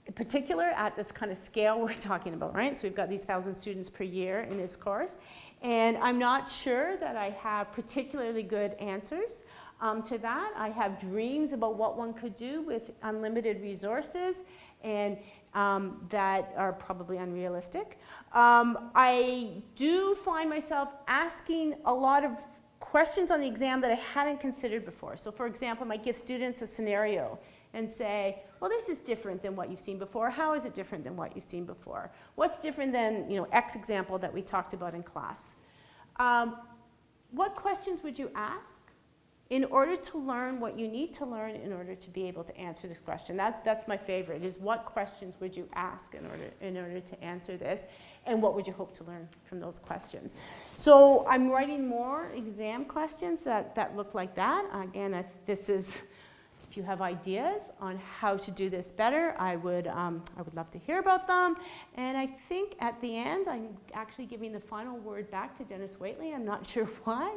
in particular at this kind of scale we're talking about, right? So we've got these 1,000 students per year in this course, and I'm not sure that I have particularly good answers to that. I have dreams about what one could do with unlimited resources, and that are probably unrealistic. I do find myself asking a lot of questions on the exam that I hadn't considered before. So for example, I might give students a scenario and say, well, this is different than what you've seen before. How is it different than what you've seen before? What's different than, X example that we talked about in class? What questions would you ask in order to learn what you need to learn in order to be able to answer this question? That's my favorite, is what questions would you ask in order to answer this, and what would you hope to learn from those questions? So I'm writing more exam questions that look like that. Again, if you have ideas on how to do this better, I would love to hear about them. And I think at the end, I'm actually giving the final word back to Dennis Waitley. I'm not sure why,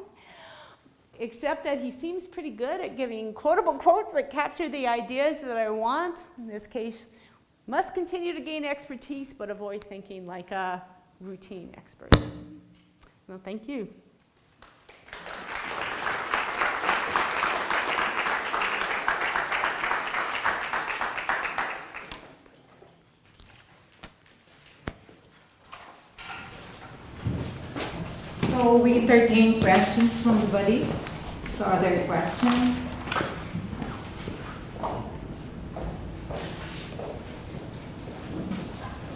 except that he seems pretty good at giving quotable quotes that capture the ideas that I want. In this case, must continue to gain expertise, but avoid thinking like a routine expert. Well, thank you. So we entertain questions from everybody. So are there questions?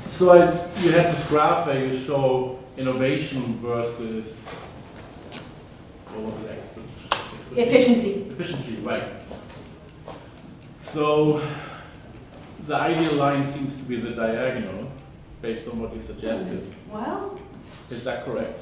So you had this graph where you show innovation versus, what was it, Efficiency. Efficiency, right. So the ideal line seems to be the diagonal, based on what you suggested. Well, Is that correct?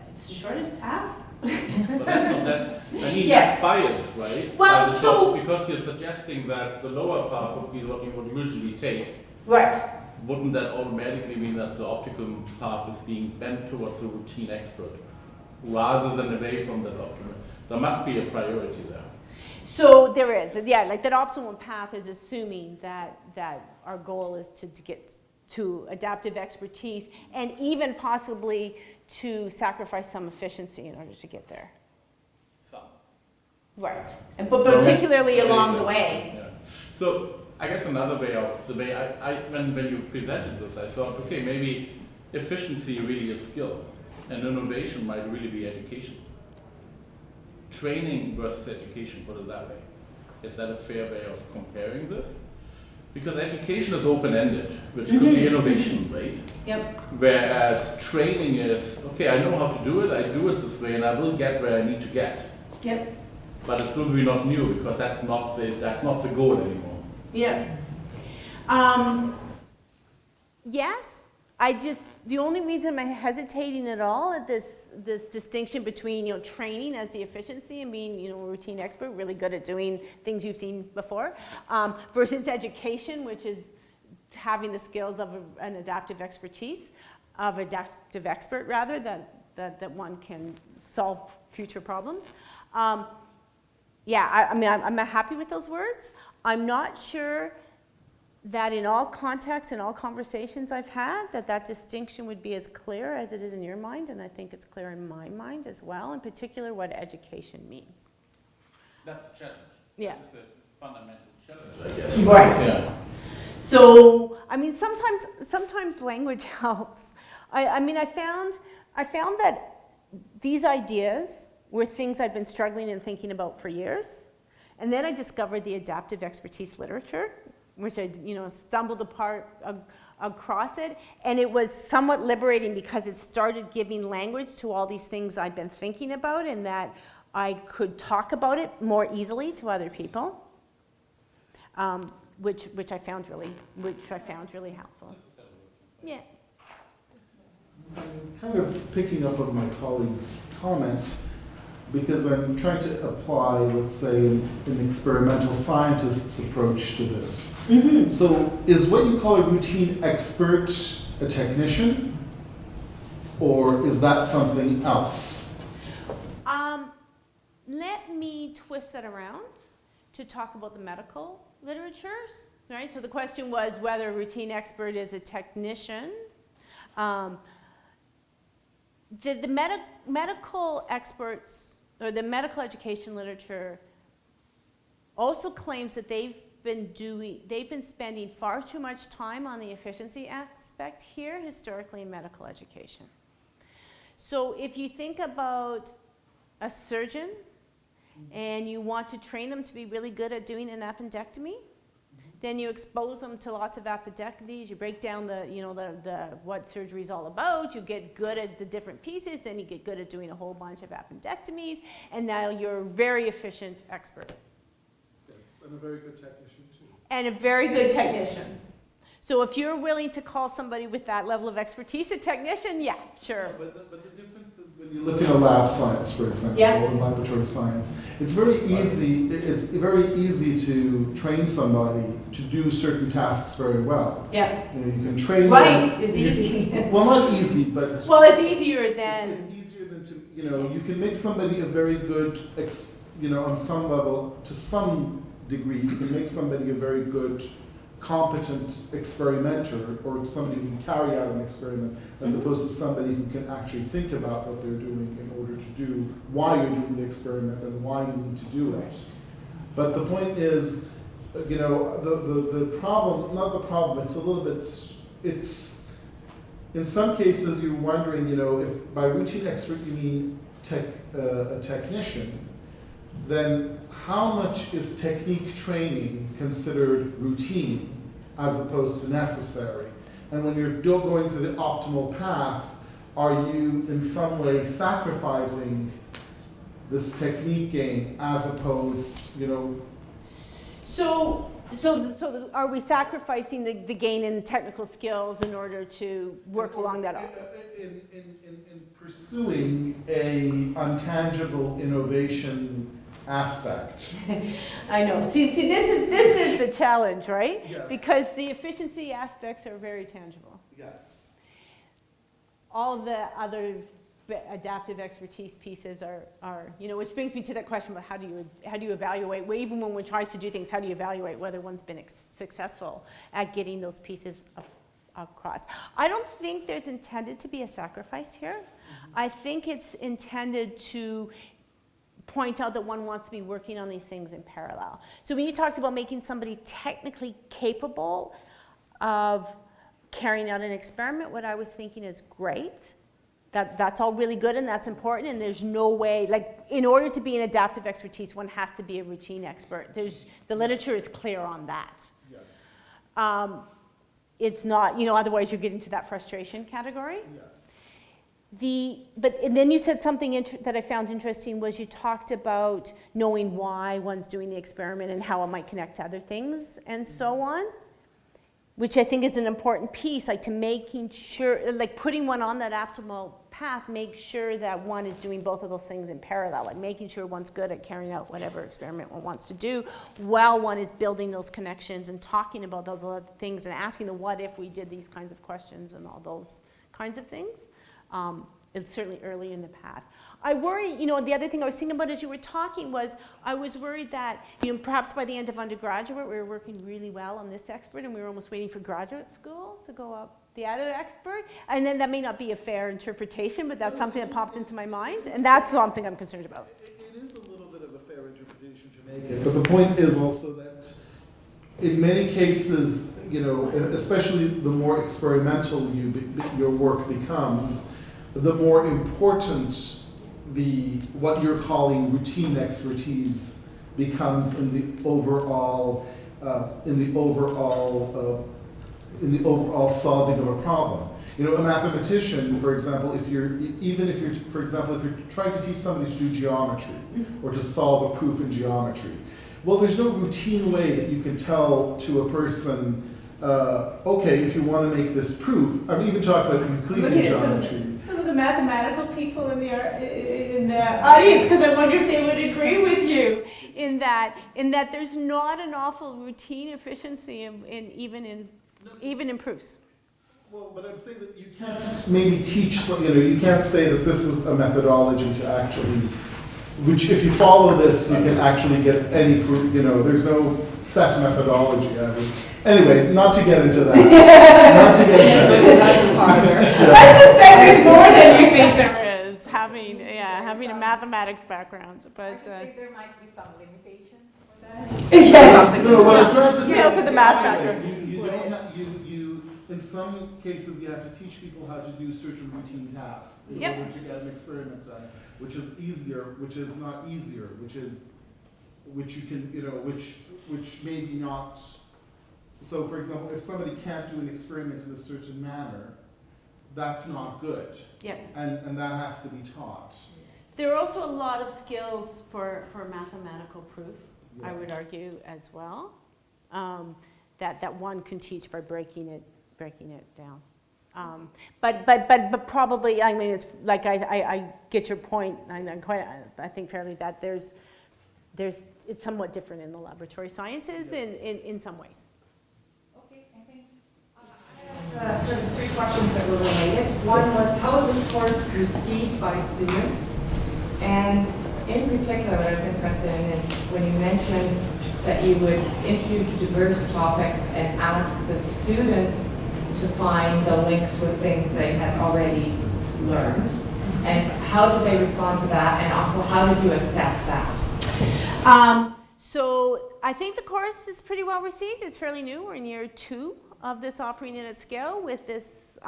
it's the shortest path. But that's not that. I mean, Yes. that's biased, right? Well, Because you're suggesting that the lower path would be what you would usually take, Right. wouldn't that automatically mean that the optical path is being bent towards a routine expert, rather than away from that optimal? There must be a priority there. So there is, yeah, like that optimal path is assuming that our goal is to get to adaptive expertise, and even possibly to sacrifice some efficiency in order to get there. So, Right, but particularly along the way. yeah. So I guess another way of the way when you presented this, I thought, okay, maybe efficiency really is skill, and innovation might really be education. Training versus education, put it that way. Is that a fair way of comparing this? Because education is open-ended, which could be innovation, right? Yep. Whereas training is, okay, I know how to do it, I do it this way, and I will get where I need to get. Yep. But it's will be not new, because that's not the goal anymore. Yeah. Yes. The only reason I'm hesitating at all at this distinction between, training as the efficiency and being, a routine expert, really good at doing things you've seen before, versus education, which is having the skills of an adaptive expertise, of adaptive expert rather, that one can solve future problems. Yeah, I'm happy with those words. I'm not sure that in all contexts and all conversations I've had, that distinction would be as clear as it is in your mind, and I think it's clear in my mind as well, in particular what education means. That's a challenge. Yeah. It's a fundamental challenge, I guess. Right. Yeah. So, sometimes language helps. I found that these ideas were things I'd been struggling and thinking about for years, and then I discovered the adaptive expertise literature, which I, stumbled across it, and it was somewhat liberating because it started giving language to all these things I'd been thinking about, and that I could talk about it more easily to other people. which I found really helpful. Yeah. I'm kind of picking up on my colleague's comment because I'm trying to apply, let's say, an experimental scientist's approach to this. Mm-hmm. So is what you call a routine expert a technician, or is that something else? Let me twist that around to talk about the medical literatures, right? So the question was whether a routine expert is a technician. The medical experts, or the medical education literature, also claims that they've been spending far too much time on the efficiency aspect here historically in medical education. So if you think about a surgeon and you want to train them to be really good at doing an appendectomy, then you expose them to lots of appendectomies, you break down what surgery is all about, you get good at the different pieces, then you get good at doing a whole bunch of appendectomies, and now you're a very efficient expert. Yes, and a very good technician too. And a very good technician. So if you're willing to call somebody with that level of expertise a technician, yeah, sure. Yeah, but the difference is when you look at a lab science, for example, Yeah. or laboratory science, it's very easy to train somebody to do certain tasks very well. Yeah. You know, you can train Right, them. it's easy. Well, not easy, but Well, it's easier than. it's easier than to, you can make somebody a very good, on some level, to some degree, you can make somebody a very good, competent experimenter, or somebody who can carry out an experiment, as opposed to somebody who can actually think about what they're doing in order to do why you're doing the experiment and why you need to do it. But the point is, the problem, not the problem, it's a little bit, it's, in some cases you're wondering, if by routine expert you mean a technician, then how much is technique training considered routine as opposed to necessary? And when you're going to the optimal path, are you in some way sacrificing this technique gain as opposed, So are we sacrificing the gain in technical skills in order to work along that? In pursuing a untangible innovation aspect. I know. See, this is the challenge, right? Yes. Because the efficiency aspects are very tangible. Yes. All of the other adaptive expertise pieces are, which brings me to that question about how do you evaluate, well, even when one tries to do things, how do you evaluate whether one's been successful at getting those pieces across? I don't think there's intended to be a sacrifice here. Mm-hmm. I think it's intended to point out that one wants to be working on these things in parallel. So when you talked about making somebody technically capable of carrying out an experiment, what I was thinking is great. That's all really good and that's important, and there's no way, in order to be an adaptive expertise, one has to be a routine expert. The literature is clear on that. Yes. It's not, otherwise you're getting to that frustration category. Yes. And then you said something that I found interesting was you talked about knowing why one's doing the experiment and how it might connect to other things and so on, which I think is an important piece, to making sure, putting one on that optimal path, make sure that one is doing both of those things in parallel, making sure one's good at carrying out whatever experiment one wants to do while one is building those connections and talking about those other things and asking the what if we did these kinds of questions and all those kinds of things. It's certainly early in the path. I worry, the other thing I was thinking about as you were talking was, I was worried that, perhaps by the end of undergraduate, we were working really well on this expert and we were almost waiting for graduate school to go up the other expert. And then that may not be a fair interpretation, but that's something that popped into my mind. And that's something I'm concerned about. It is a little bit of a fair interpretation to make it. But the point is also that in many cases, especially the more experimental your work becomes, the more important what you're calling routine expertise becomes in the overall solving of a problem. A mathematician, for example, if you're trying to teach somebody to do geometry or to solve a proof in geometry, Well, there's no routine way that you can tell to a person, okay, if you want to make this proof. I've even talked about Euclidean geometry. Some of the mathematical people in the audience, because I wonder if they would agree with you in that there's not an awful routine efficiency even in proofs. Well, but I'm saying that you can't maybe teach, you can't say that this is a methodology to actually, which if you follow this, you can actually get any proof, there's no set methodology. Anyway, not to get into that. Not to get into that. I suspect there's more than you think there is, having a mathematics background. But I just think there might be some limitations for that. No, what I'm trying to say also is the math background. you don't have, in some cases, you have to teach people how to do certain routine tasks in order to get an experiment done, which is easier, which is not easier, which you can, which maybe not. So, for example, if somebody can't do an experiment in a certain manner, that's not good. Yep. And that has to be taught. There are also a lot of skills for mathematical proof, I would argue as well, that one can teach by breaking it down. But probably, I mean, it's like I get your point. I think fairly that it's somewhat different in the laboratory sciences in some ways. Okay, I think I have sort of three questions that were related. One was, how is this course received by students? And in particular, what I was interested in is when you mentioned that you would introduce diverse topics and ask the students to find the links with things they had already learned. And how did they respond to that? And also, how did you assess that? So I think the course is pretty well received. It's fairly new. We're in year 2 of this offering it at scale with this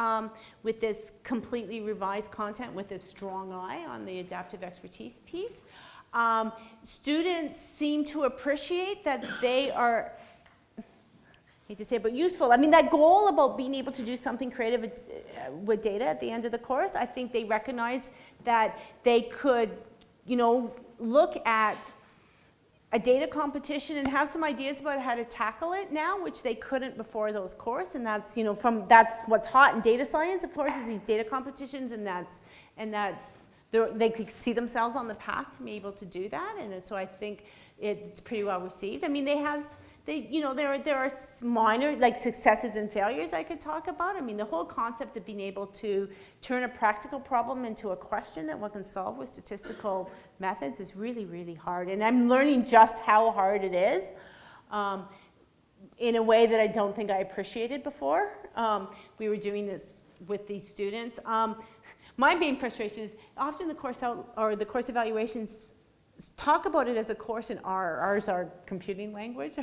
completely revised content with this strong eye on the adaptive expertise piece. Students seem to appreciate that they are, I hate to say it, but useful. I mean, that goal about being able to do something creative with data at the end of the course, I think they recognize that they could, look at a data competition and have some ideas about how to tackle it now, which they couldn't before those courses. And that's, that's what's hot in data science, of course, is these data competitions, and they could see themselves on the path to be able to do that. And so I think it's pretty well received. I mean, there are minor successes and failures I could talk about. I mean, the whole concept of being able to turn a practical problem into a question that one can solve with statistical methods is really, really hard. And I'm learning just how hard it is in a way that I don't think I appreciated before. We were doing this with these students. My main frustration is often the course evaluations talk about it as a course in R. R is our computing language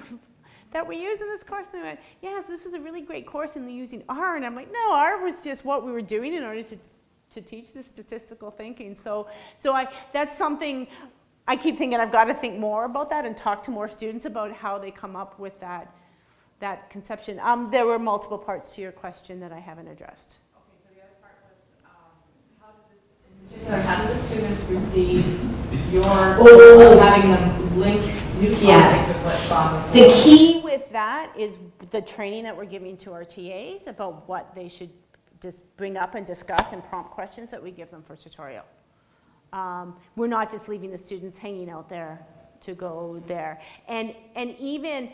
that we use in this course. And I went, yes, this was a really great course in using R. And I'm like, no, R was just what we were doing in order to teach this statistical thinking. So that's something I keep thinking I've got to think more about that and talk to more students about how they come up with that conception. There were multiple parts to your question that I haven't addressed. Okay, so the other part was, how did the students receive your having them link new topics with what's gone before? The key with that is the training that we're giving to our TAs about what they should just bring up and discuss and prompt questions that we give them for tutorial. We're not just leaving the students hanging out there to go there. And even,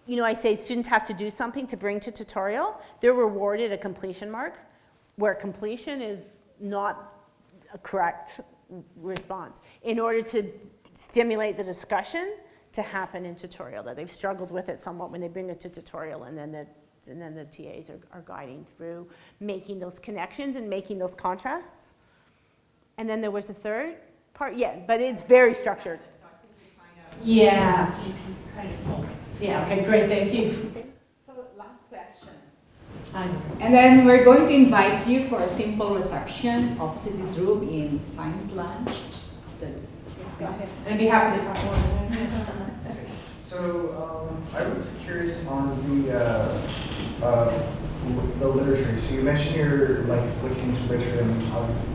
I say students have to do something to bring to tutorial. They're rewarded a completion mark, where completion is not a correct response, in order to stimulate the discussion to happen in tutorial, that they've struggled with it somewhat when they bring it to tutorial, and then the TAs are guiding through making those connections and making those contrasts. And then there was a third part, but it's very structured. Yeah. Yeah, okay, great, thank you. so. Last question. And then we're going to invite you for a simple reception opposite this room in science lunch. Go ahead. And I'd be happy to talk more. So I was curious on the literature. So you mentioned you're looking into literature, and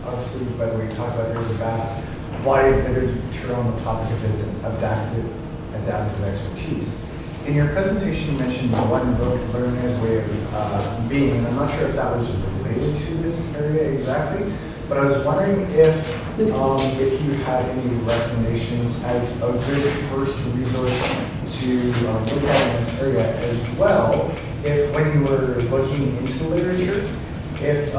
obviously, by the way you talked about, there's a vast body of literature on the topic of adaptive adaptive expertise. In your presentation, you mentioned one book, learning as a way of being, and I'm not sure if that was related to this area exactly, but I was wondering if you had any recommendations as a good first resource to look at in this area, as well, if when you were looking into literature, if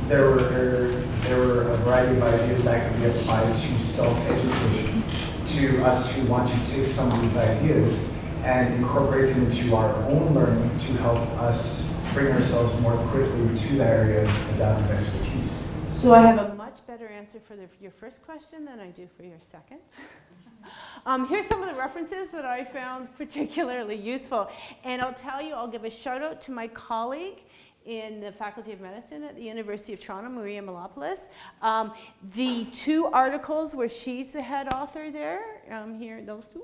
there were a variety of ideas that could be applied to self-education, to us who want to take some of these ideas and incorporate them into our own learning to help us bring ourselves more quickly to that area of adaptive expertise. So I have a much better answer for your first question than I do for your second. Here's some of the references that I found particularly useful. And I'll tell you, I'll give a shout out to my colleague in the Faculty of Medicine at the University of Toronto, Maria Milopoulos. The two articles where she's the head author there, here, those two,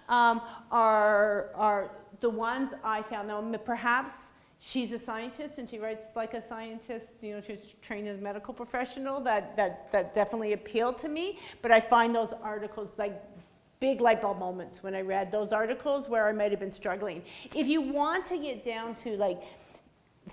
are the ones I found. Now, perhaps she's a scientist and she writes like a scientist, you know, she's trained as a medical professional, that definitely appealed to me. But I find those articles like big light bulb moments when I read those articles where I might have been struggling. If you want to get down to like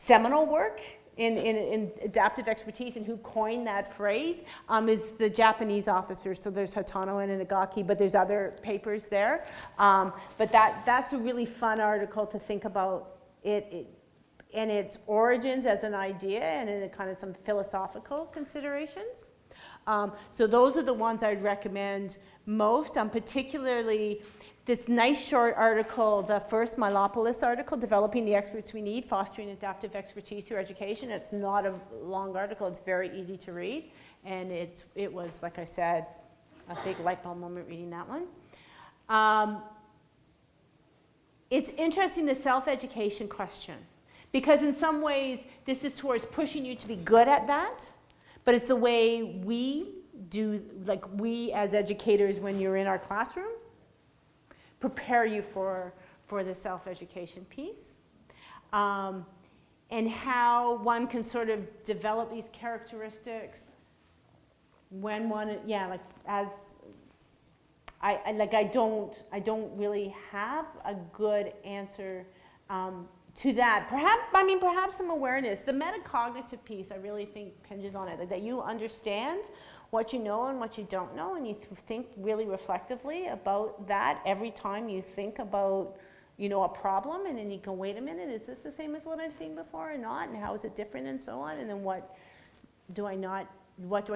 seminal work in adaptive expertise, and who coined that phrase is the Japanese officers. So there's Hatano and Inagaki, but there's other papers there. But that's a really fun article to think about it and its origins as an idea and in kind of some philosophical considerations. So those are the ones I'd recommend most, particularly this nice short article, the first Milopoulos article, Developing the Experts We Need, Fostering Adaptive Expertise Through Education. It's not a long article, it's very easy to read. And it was, like I said, a big light bulb moment reading that one. It's interesting, the self-education question, because in some ways, this is towards pushing you to be good at that, but it's the way we do, like we as educators when you're in our classroom, prepare you for the self-education piece, and how one can sort of develop these characteristics when one, yeah, like as I don't really have a good answer to that. Perhaps some awareness. The metacognitive piece, I really think hinges on it, like that you understand what you know and what you don't know, and you think really reflectively about that every time you think about, you know, a problem, and then you go, wait a minute, is this the same as what I've seen before or not, and how is it different, and so on, and then what do I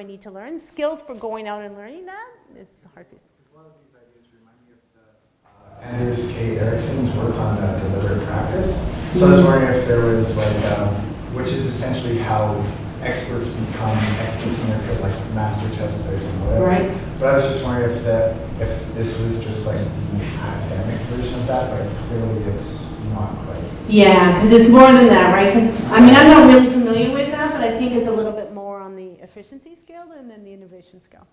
need to learn? Skills for going out and learning that is the hard piece. A lot of these ideas remind me of the Anders K. Erickson's work on deliberate practice. So I was wondering if there was like, which is essentially how experts become experts in their field, like master chess players and whatever. Right. But I was just wondering if this was just like the academic version of that, but clearly it's not quite. Yeah, because it's more than that, right? Because I'm not really familiar with that, but I think it's a little bit more on the efficiency scale than the innovation scale.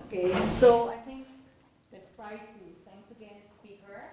Okay, so I think that's right. Thanks again, speaker.